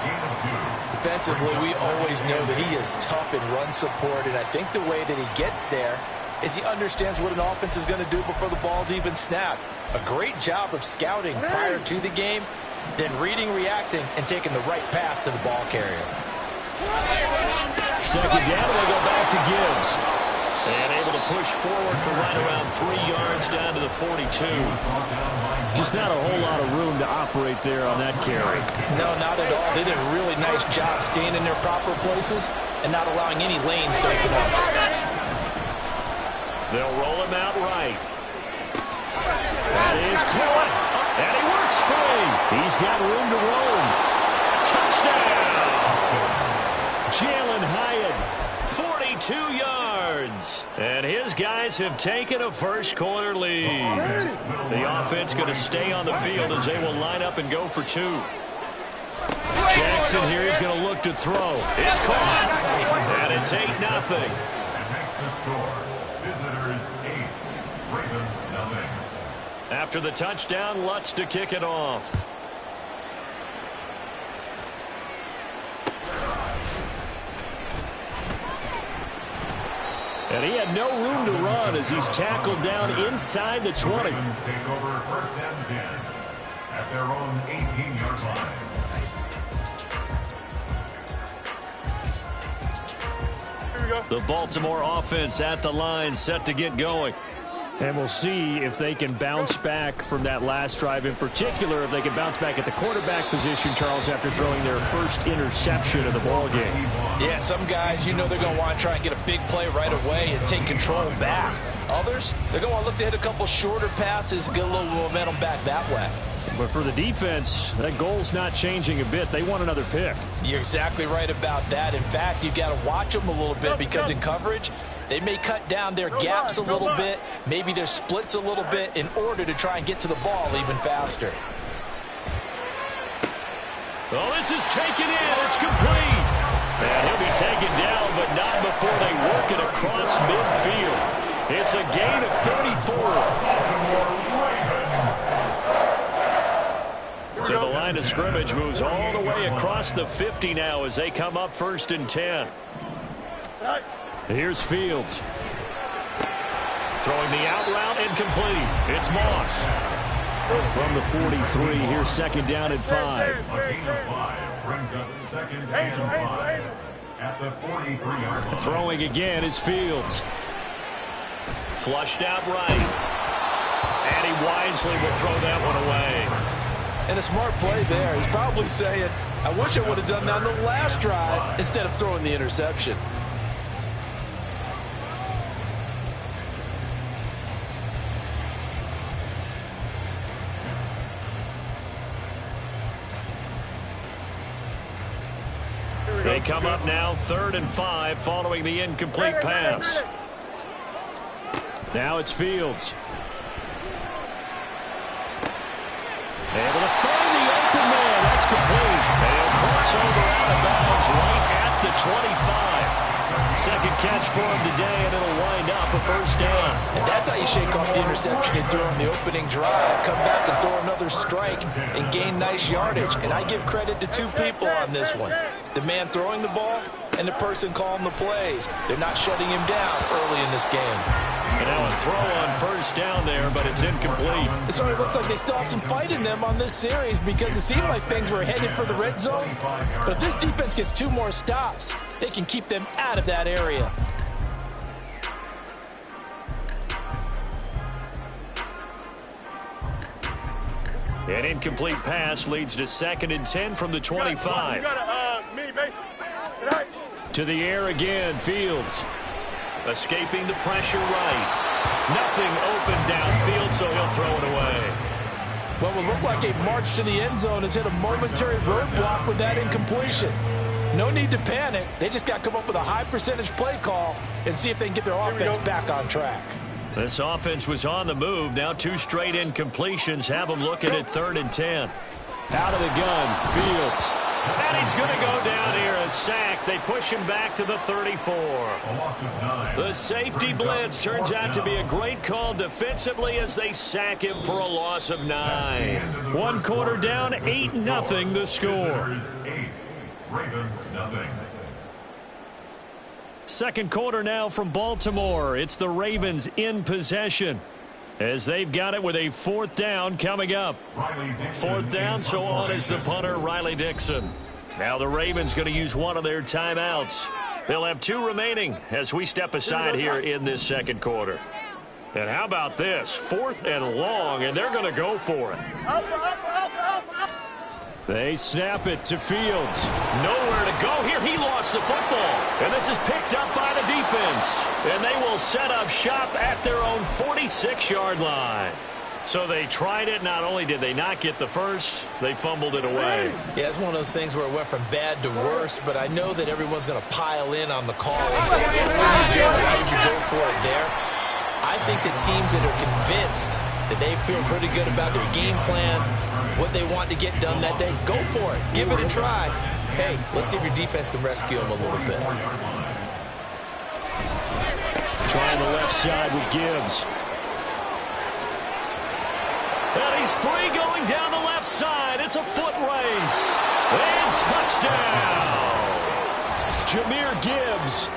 Defensively, we always know that he is tough in run support, and I think the way that he gets there is he understands what an offense is going to do before the ball's even snapped. A great job of scouting prior to the game, then reading, reacting, and taking the right path to the ball carrier. Second down, they go back to Gibbs. And able to push forward for right around 3 yards down to the 42. Just not a whole lot of room to operate there on that carry. No, not at all. They did a really nice job staying in their proper places and not allowing any lanes to open up. They'll roll him out right. That is caught. And he works free. He's got room to roam. Touchdown. 2 yards. And his guys have taken a first-quarter lead. The offense going to stay on the field as they will line up and go for 2. Jackson here is going to look to throw. It's caught. And it's 8-0. And makes the score. Visitors 8, Ravens 0. After the touchdown, Lutz to kick it off. And he had no room to run as he's tackled down inside the 20. Ravens take over first and 10 at their own 18-yard line. The Baltimore offense at the line, set to get going. And we'll see if they can bounce back from that last drive. In particular, if they can bounce back at the quarterback position, Charles, after throwing their first interception of the ball game. Yeah, some guys, they're going to want to try and get a big play right away and take control back. Others, they're going to want to look to hit a couple shorter passes, get a little momentum back that way. But for the defense, that goal's not changing a bit. They want another pick. You're exactly right about that. In fact, you've got to watch them a little bit because in coverage, they may cut down their gaps a little bit, maybe their splits a little bit in order to try and get to the ball even faster. Oh, this is taken in. It's complete. And he'll be taken down, but not before they work it across midfield. It's a gain of 34. So the line of scrimmage moves all the way across the 50 now as they come up 1st and 10. Here's Fields. Throwing the out route incomplete. It's Moss. From the 43, here's 2nd down and 5. A gain of 5 brings up 2nd and 5 at the 43-yard line. Throwing again is Fields. Flushed out right. And he wisely will throw that one away. And a smart play there. He's probably saying, I wish I would have done that on the last drive instead of throwing the interception. They come up now 3rd and 5 following the incomplete pass. Now it's Fields. Able to find the open man. That's complete. They'll cross over out of bounds right at the 25. 2nd catch for him today, and it'll wind up a 1st down. And that's how you shake off the interception you threw on the opening drive. Come back and throw another strike and gain nice yardage. And I give credit to 2 people on this one. The man throwing the ball and the person calling the plays. They're not shutting him down early in this game. And now a throw on 1st down there, but it's incomplete. It sort of looks like they still have some fight in them on this series because it seemed like things were headed for the red zone. But if this defense gets 2 more stops, they can keep them out of that area. An incomplete pass leads to 2nd and 10 from the 25. To the air again, Fields. Escaping the pressure right. Nothing open downfield, so he'll throw it away. What would look like a march to the end zone has hit a momentary roadblock with that incompletion. No need to panic. They just got to come up with a high percentage play call and see if they can get their offense back on track. This offense was on the move. Now 2 straight incompletions have them looking at 3rd and 10. Out of the gun, Fields. And he's going to go down here, a sack. They push him back to the 34. The safety blitz turns out to be a great call defensively as they sack him for a loss of 9. 1 quarter down, 8-0 the score. 8, Ravens 0. 2nd quarter now from Baltimore. It's the Ravens in possession as they've got it with a 4th down coming up. 4th down, so on is the punter, Riley Dixon. Now the Ravens going to use one of their timeouts. They'll have 2 remaining as we step aside here in this 2nd quarter. And how about this? 4th and long, and they're going to go for it. They snap it to Fields. Nowhere to go here. He lost the football. And this is picked up by the defense. And they will set up shop at their own 46-yard line. So they tried it. Not only did they not get the first, they fumbled it away. Yeah, it's one of those things where it went from bad to worse, but I know that everyone's going to pile in on the call and say, well, what did you do? How did you go for it there? I think the teams that are convinced that they feel pretty good about their game plan, what they want to get done that day, go for it. Give it a try. Hey, let's see if your defense can rescue them a little bit. Trying the left side with Gibbs. And he's free going down the left side. It's a foot race. And touchdown. Jahmyr Gibbs.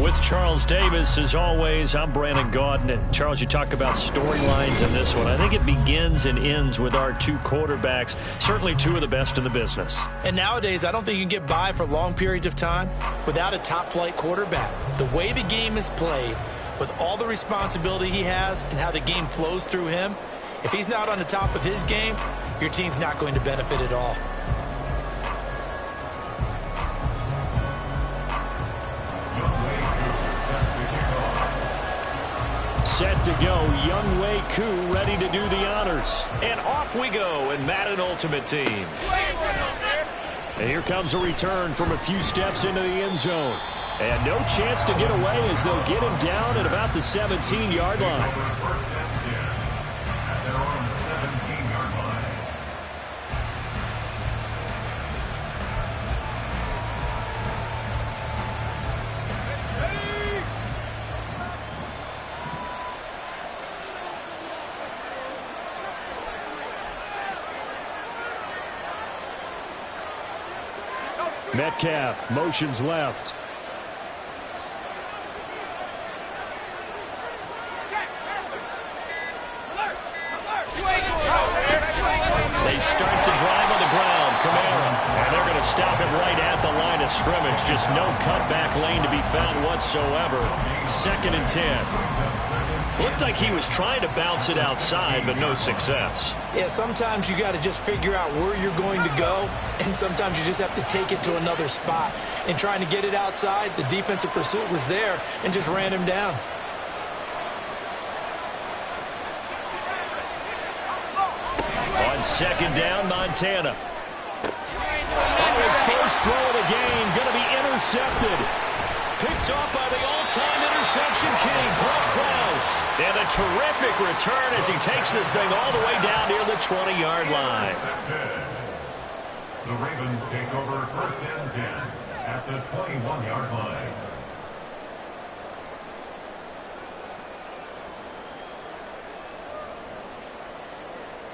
With Charles Davis, as always, I'm Brandon Gaudin. Charles, you talk about storylines in this one. I think it begins and ends with our two quarterbacks, certainly two of the best in the business. And nowadays, I don't think you can get by for long periods of time without a top-flight quarterback. The way the game is played, with all the responsibility he has and how the game flows through him, if he's not on the top of his game, your team's not going to benefit at all. Set to go, Young Wei Koo ready to do the honors. And off we go in Madden Ultimate Team. And here comes a return from a few steps into the end zone. And no chance to get away as they'll get him down at about the 17-yard line. Metcalf motions left. They start the drive on the ground. Kamara. And they're going to stop him right at the line of scrimmage. Just no cutback lane to be found whatsoever. 2nd and 10. Looked like he was trying to bounce it outside, but no success. Yeah, sometimes you got to just figure out where you're going to go, and sometimes you just have to take it to another spot. And trying to get it outside, the defensive pursuit was there and just ran him down. On 2nd down, Montana. Oh, his first throw of the game going to be intercepted. Picked off by the all-time interception king, Brock Krause. And a terrific return as he takes this thing all the way down near the 20-yard line. The Ravens take over 1st and 10 at the 21-yard line.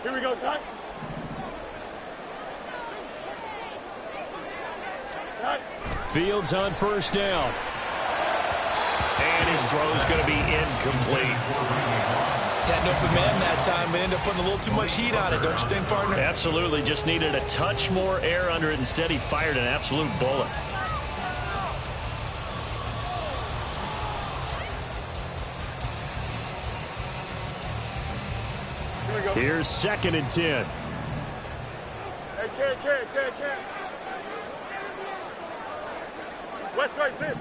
Here we go, son. Fields on 1st down. And his throw's going to be incomplete. Had an open man that time, but ended up putting a little too much heat on it, don't you think, partner? Absolutely. Just needed a touch more air under it. Instead, he fired an absolute bullet. Here's 2nd and 10. Hey, kid. West right, sit.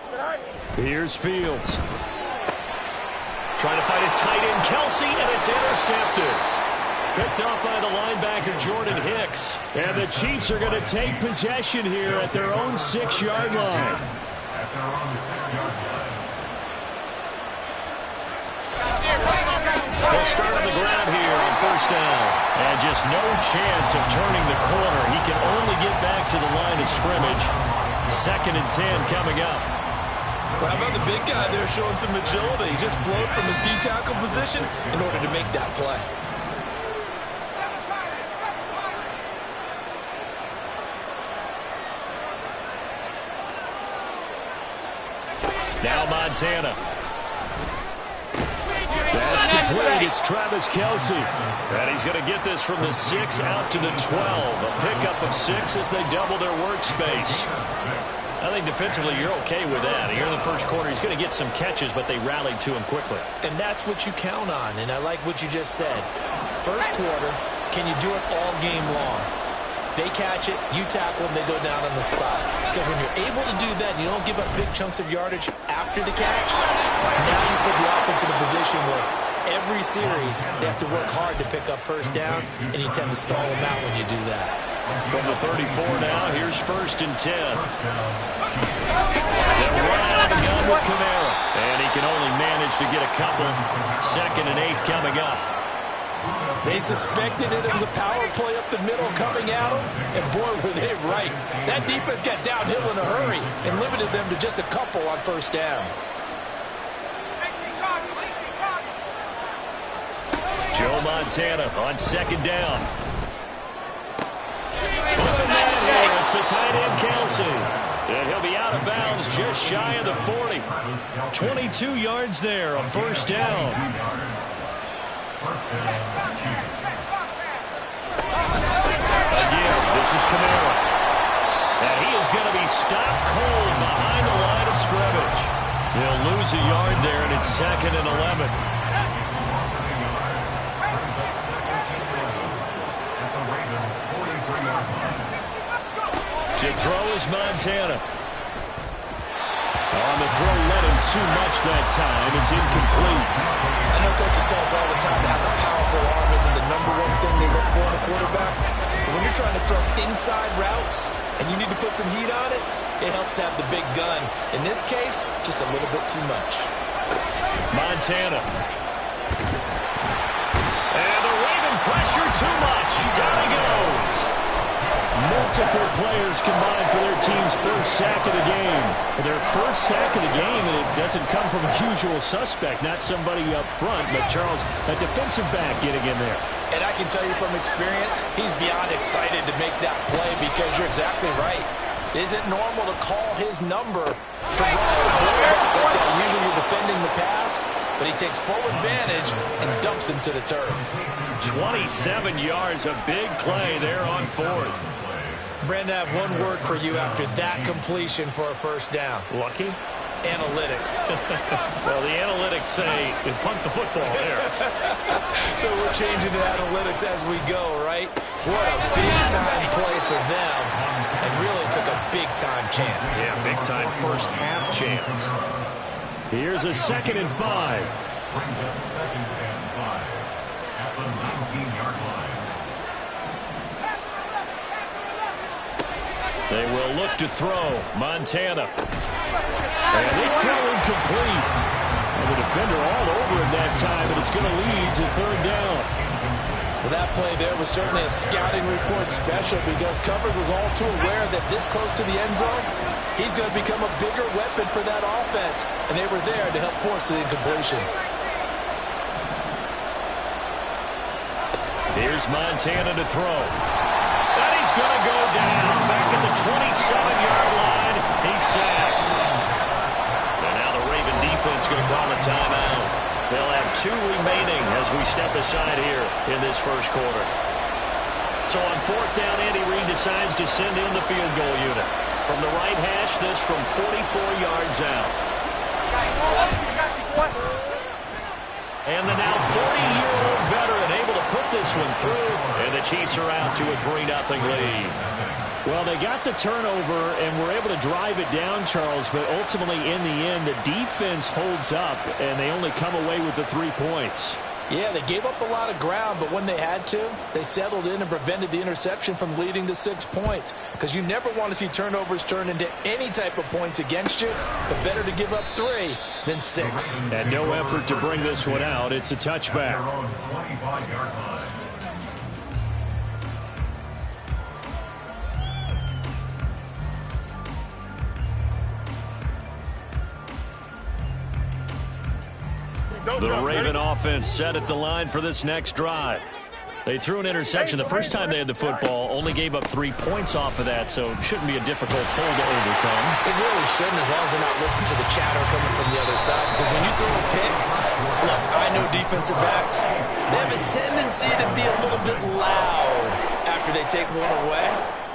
Sit high. Here's Fields. Trying to find his tight end, Kelsey, and it's intercepted. Picked up by the linebacker, Jordan Hicks. And the Chiefs are going to take possession here at their own 6-yard line. At their own 6-yard line. They'll start on the ground here on 1st down. And just no chance of turning the corner. He can only get back to the line of scrimmage. 2nd and 10 coming up. Well, how about the big guy there showing some agility? He just flowed from his D-tackle position in order to make that play. Now Montana. That's complete. It's Travis Kelsey. And he's going to get this from the 6 out to the 12. A pickup of 6 as they double their workspace. I think defensively you're okay with that. Here in the first quarter, he's going to get some catches, but they rallied to him quickly. And that's what you count on, and I like what you just said. First quarter, can you do it all game long? They catch it, you tackle them, they go down on the spot. Because when you're able to do that, you don't give up big chunks of yardage after the catch. Now you put the offense in a position where every series they have to work hard to pick up first downs, and you tend to stall them out when you do that. From the 34 now, here's 1st and 10. They'll run out of the gun with Kamara. And he can only manage to get a couple. 2nd and 8 coming up. They suspected it was a power play up the middle coming at them, and boy, were they right. That defense got downhill in a hurry and limited them to just a couple on 1st down. Joe Montana on 2nd down. It's the tight end, Kelsey. And he'll be out of bounds just shy of the 40. 22 yards there, a first down. Again, this is Kamara. And he is going to be stopped cold behind the line of scrimmage. He'll lose a yard there, and it's 2nd and 11. To throw is Montana. On the throw, led him too much that time. It's incomplete. I know coaches tell us all the time that having a powerful arm isn't the #1 thing they look for in a quarterback. But when you're trying to throw inside routes and you need to put some heat on it, it helps have the big gun. In this case, just a little bit too much. Montana. And the Raven pressure too much. Down he goes. Multiple players combined for their team's first sack of the game. Their first sack of the game, and it doesn't come from a usual suspect, not somebody up front, but Charles, a defensive back getting in there. And I can tell you from experience, he's beyond excited to make that play because you're exactly right. It isn't normal to call his number to run the quarterback. Usually you're defending the pass, but he takes full advantage and dumps him to the turf. 27 yards, a big play there on 4th. Brandon, I have one word for you after that completion for a first down. Lucky? Analytics. Well, the analytics say punt the football there. So we're changing to analytics as we go, right? What a big-time play for them, and really took a big-time chance. Yeah, big-time first half chance. Here's a 2nd and 5. Brings up 2nd and 5 at the 19-yard line. They will look to throw. Montana. And this throw incomplete. And the defender all over him that time, and it's going to lead to 3rd down. Well, that play there was certainly a scouting report special because coverage was all too aware that this close to the end zone, he's going to become a bigger weapon for that offense. And they were there to help force the incompletion. Here's Montana to throw. And he's going to go down back at the 27-yard line. He's sacked. And now the Raven defense going to call a timeout. They'll have 2 remaining as we step aside here in this first quarter. So on 4th down, Andy Reid decides to send in the field goal unit. From the right hash, this from 44 yards out. And the now 40-year-old veteran able to put this one through. And the Chiefs are out to a 3-0 lead. Well, they got the turnover and were able to drive it down, Charles, but ultimately in the end, the defense holds up, and they only come away with the 3 points. Yeah, they gave up a lot of ground, but when they had to, they settled in and prevented the interception from leading to 6 points. Because you never want to see turnovers turn into any type of points against you, but better to give up 3 than 6. And no effort to bring this one out. It's a touchback. Their own 25-yard line. The Raven offense set at the line for this next drive. They threw an interception the first time they had the football, only gave up 3 points off of that, so it shouldn't be a difficult hole to overcome. It really shouldn't, as long as they're not listening to the chatter coming from the other side. Because when you throw a pick, look, I know defensive backs, they have a tendency to be a little bit loud after they take one away.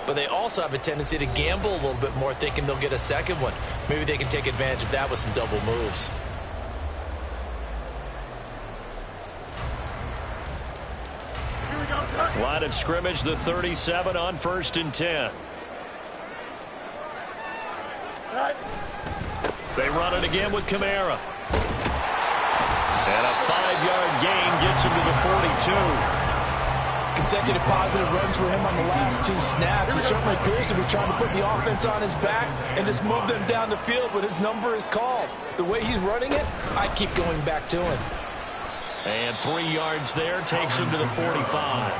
But they also have a tendency to gamble a little bit more, thinking they'll get a second one. Maybe they can take advantage of that with some double moves. Line of scrimmage, the 37 on 1st and 10. They run it again with Kamara. And a 5-yard gain gets him to the 42. Consecutive positive runs for him on the last 2 snaps. He certainly appears to be trying to put the offense on his back and just move them down the field, but his number is called. The way he's running it, I keep going back to him. And 3 yards there takes him to the 45.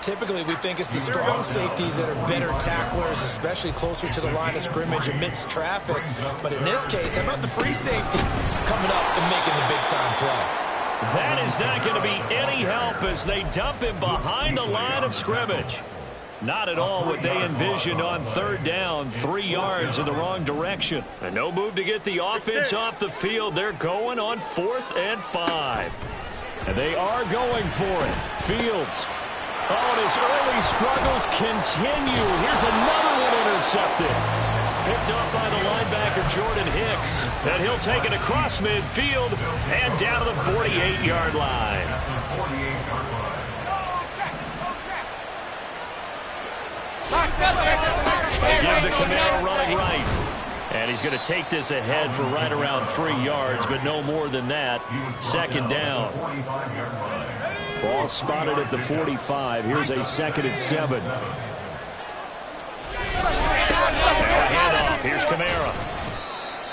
Typically, we think it's the strong safeties that are better tacklers, especially closer to the line of scrimmage amidst traffic. But in this case, how about the free safety coming up and making the big-time play? That is not going to be any help as they dump him behind the line of scrimmage. Not at all what they envisioned on third down. 3 yards in the wrong direction. And no move to get the offense off the field. They're going on 4th and 5. And they are going for it. Fields. Oh, and his early struggles continue. Here's another one intercepted. Picked up by the linebacker, Jordan Hicks. And he'll take it across midfield and down to the 48-yard line. Again, the Camaro running right. And he's going to take this ahead for right around 3 yards, but no more than that. 2nd down. Ball spotted at the 45. Here's a 2nd and 7. Handoff. Here's Camara.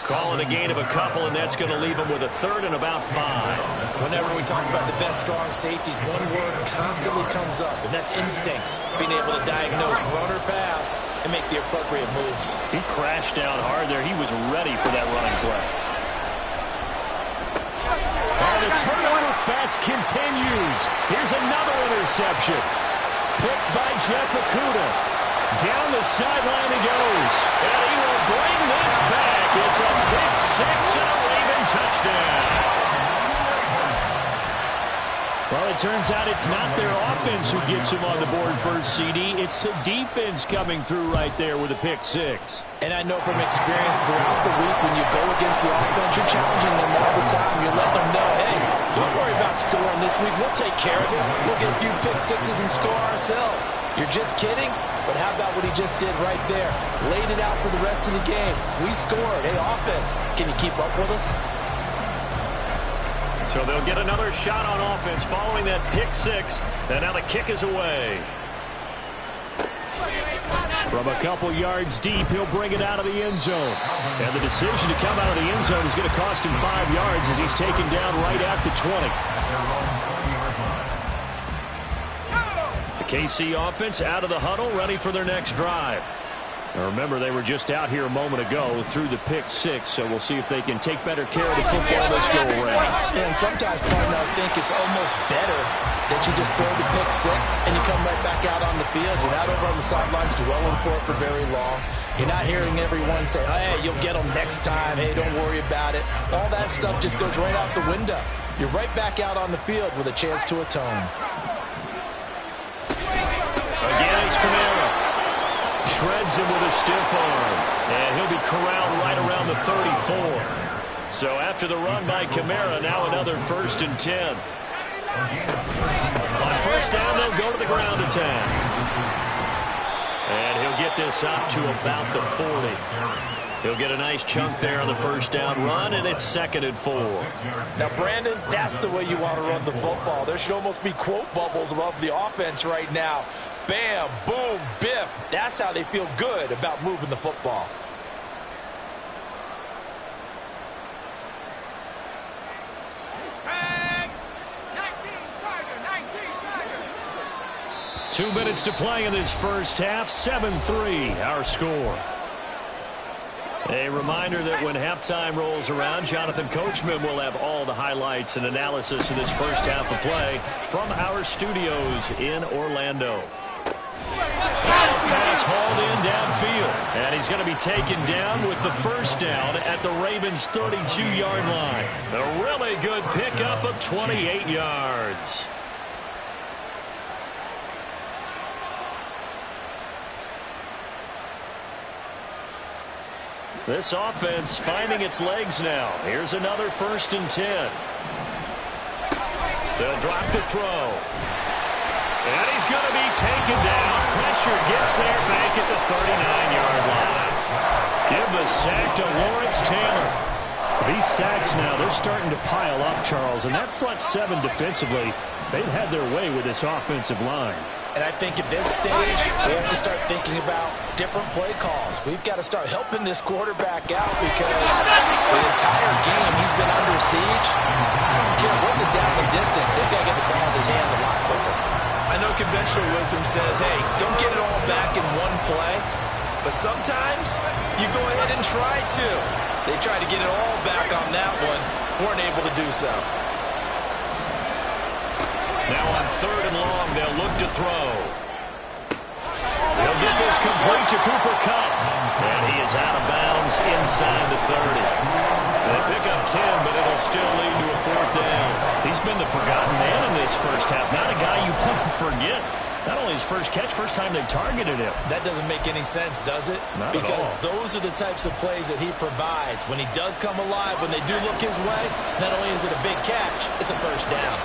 Calling a gain of a couple, and that's going to leave him with a 3rd and about 5. Whenever we talk about the best strong safeties, one word constantly comes up, and that's instincts. Being able to diagnose run or pass and make the appropriate moves. He crashed down hard there. He was ready for that running play. And the turnover fest continues. Here's another interception. Picked by Jeff Okudah. Down the sideline he goes. And he will bring this back. It's a pick 6 and a Raven touchdown. Well, it turns out it's not their offense who gets him on the board first, CD. It's the defense coming through right there with a pick 6. And I know from experience throughout the week, when you go against the offense, you're challenging them all the time. You're letting them know, hey, don't worry about scoring this week. We'll take care of it. We'll get a few pick 6s and score ourselves. You're just kidding? But how about what he just did right there? Laid it out for the rest of the game. We scored. Hey, offense, can you keep up with us? So they'll get another shot on offense following that pick 6. And now the kick is away. From a couple yards deep, he'll bring it out of the end zone. And the decision to come out of the end zone is going to cost him 5 yards as he's taken down right at the 20. KC offense out of the huddle, ready for their next drive. Now remember, they were just out here a moment ago through the pick 6, so we'll see if they can take better care of the football this go around. And sometimes, partner, I think it's almost better that you just throw the pick 6 and you come right back out on the field. You're not over on the sidelines dwelling for it for very long. You're not hearing everyone say, hey, you'll get them next time. Hey, don't worry about it. All that stuff just goes right out the window. You're right back out on the field with a chance to atone. Again, it's Camara. Shreds him with a stiff arm. And he'll be corralled right around the 34. So after the run by Camara, now another 1st and 10. On 1st down, they'll go to the ground attack. And he'll get this up to about the 40. He'll get a nice chunk there on the 1st down run, and it's 2nd and 4. Now, Brandon, that's the way you want to run the football. There should almost be quote bubbles above the offense right now. Bam, boom, biff. That's how they feel good about moving the football. Tag! 19, Tiger, 19, Tiger. 2 minutes to play in this first half. 7-3, our score. A reminder that when halftime rolls around, Jonathan Coachman will have all the highlights and analysis of this first half of play from our studios in Orlando. Pass hauled in downfield, and he's going to be taken down with the 1st down at the Ravens' 32-yard line. A really good pickup of 28 yards. This offense finding its legs now. Here's another 1st and 10. They'll drop the throw. And he's going to be taken down. Pressure gets there back at the 39-yard line. Give the sack to Lawrence Taylor. These sacks now, they're starting to pile up, Charles. And that front 7 defensively, they've had their way with this offensive line. And I think at this stage, we have to start thinking about different play calls. We've got to start helping this quarterback out because the entire game he's been under siege. I don't care what the down and distance, they've got to get the ball in his hands a lot quicker. I know conventional wisdom says, hey, don't get it all back in one play. But sometimes you go ahead and try to. They tried to get it all back on that one, weren't able to do so. Now on 3rd and long, they'll look to throw. get this complete to Cooper Kupp. And he is out of bounds inside the 30. They pick up 10, but it'll still lead to a 4th down. He's been the forgotten man in this first half. Not a guy you want to forget. Not only his first catch, first time they've targeted him. That doesn't make any sense, does it? Not because at all. those are the types of plays that he provides. When he does come alive, when they do look his way, not only is it a big catch, it's a first down.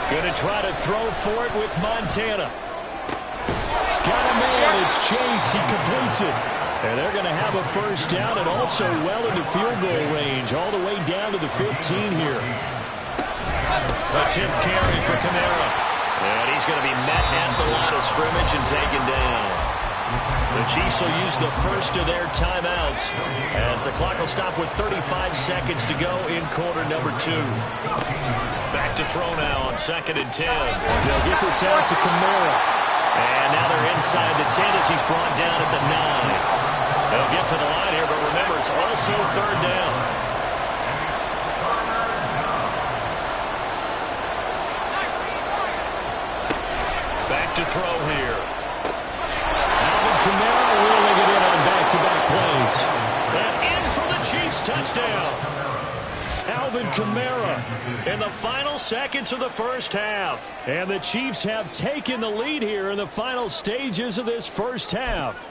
Going to try to throw for it with Montana. Got a man. It's Chase. He completes it. And they're going to have a first down and also well into field goal range, all the way down to the 15 here. A 10th carry for Kamara. And he's going to be met at the line of scrimmage and taken down. The Chiefs will use the first of their timeouts as the clock will stop with 35 seconds to go in quarter number 2. Back to throw now on 2nd and 10. They'll get this out to Kamara. And now they're inside the 10 as he's brought down at the 9. They'll get to the line here, but remember, it's also 3rd down. Back to throw here. Kamara wheeling it in on back-to-back plays. And in for the Chiefs touchdown. Alvin Kamara. In the final seconds of the first half. And the Chiefs have taken the lead here in the final stages of this first half.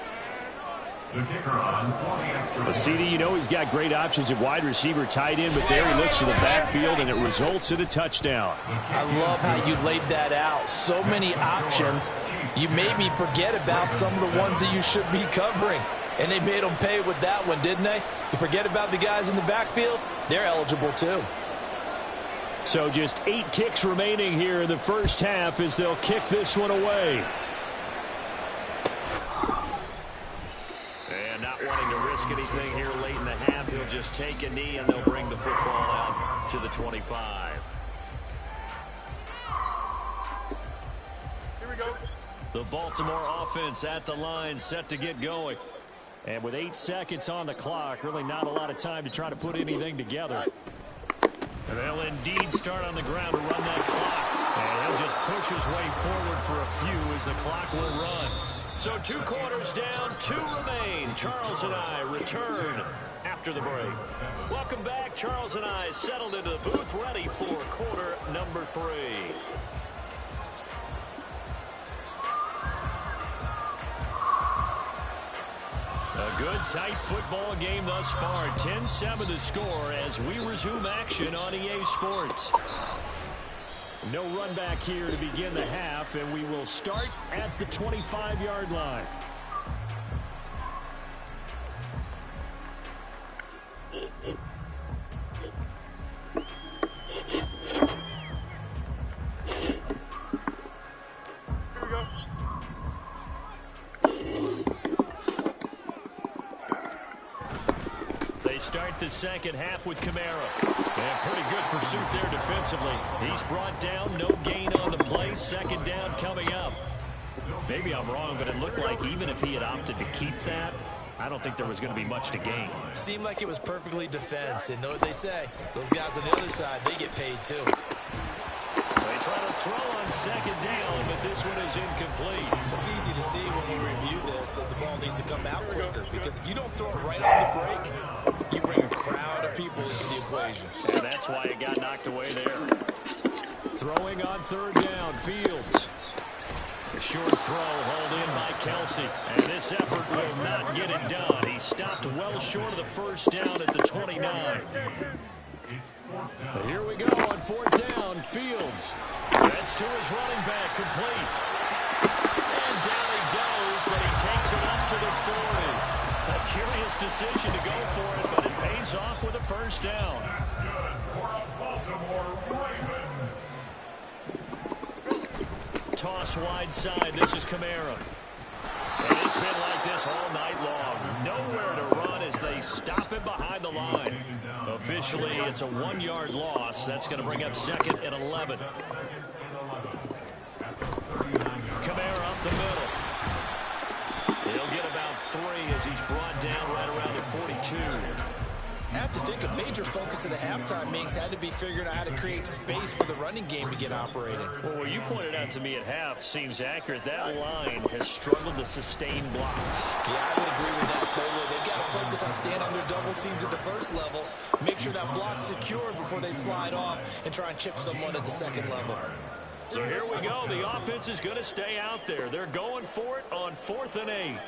The kicker on 40 extra. Well, CD, you know he's got great options at wide receiver, tight end, but there he looks to the backfield, and it results in a touchdown. I love how you laid that out. So many options. You made me forget about some of the ones that you should be covering. And they made them pay with that one, didn't they? You forget about the guys in the backfield, they're eligible too. So just 8 ticks remaining here in the first half as they'll kick this one away. And not wanting to risk anything here late in the half, he'll just take a knee and they'll bring the football out to the 25. Here we go. The Baltimore offense at the line, set to get going. And with 8 seconds on the clock, really not a lot of time to try to put anything together. And they'll indeed start on the ground to run that clock. And he'll just push his way forward for a few as the clock will run. So 2 quarters down, 2 remain. Charles and I return after the break. Welcome back. Charles and I settled into the booth, ready for quarter number 3. A good, tight football game thus far. 10-7 the score as we resume action on EA Sports. No run back here to begin the half, and we will start at the 25-yard line. Start the second half with Kamara. And pretty good pursuit there defensively. He's brought down, no gain on the play. 2nd down coming up. Maybe I'm wrong, but it looked like even if he had opted to keep that, I don't think there was going to be much to gain. Seemed like it was perfectly defense. And know what they say, those guys on the other side, they get paid too. They try to throw on 2nd down, but this one is incomplete. It's easy to see when we review this that the ball needs to come out quicker, because if you don't throw it right on the break, you bring a crowd of people into the equation. And that's why it got knocked away there. Throwing on 3rd down, Fields. A short throw hauled in by Kelsey. And this effort will not get it done. He stopped well short of the first down at the 29. Here we go on 4th down, Fields. That's to his running back, complete. And down he goes, but he takes it up to the 40. A curious decision to go for it, but it pays off with a first down. That's good for a Baltimore Raven. Toss wide side. This is Kamara. And it's been like this all night long. Nowhere to run as they stop him behind the line. Officially, it's a 1-yard loss. That's going to bring up 2nd and 11. Kamara up the middle. He'll get about 3 as he's brought down right around the 42. I have to think a major focus of the halftime meetings had to be figuring out how to create space for the running game to get operating. Well, what you pointed out to me at half seems accurate. That line has struggled to sustain blocks. Yeah, I would agree with that totally. They've got to focus on staying on their double teams at the first level, make sure that block's secure before they slide off and try and chip someone at the second level. So here we go. The offense is going to stay out there. They're going for it on 4th and 8.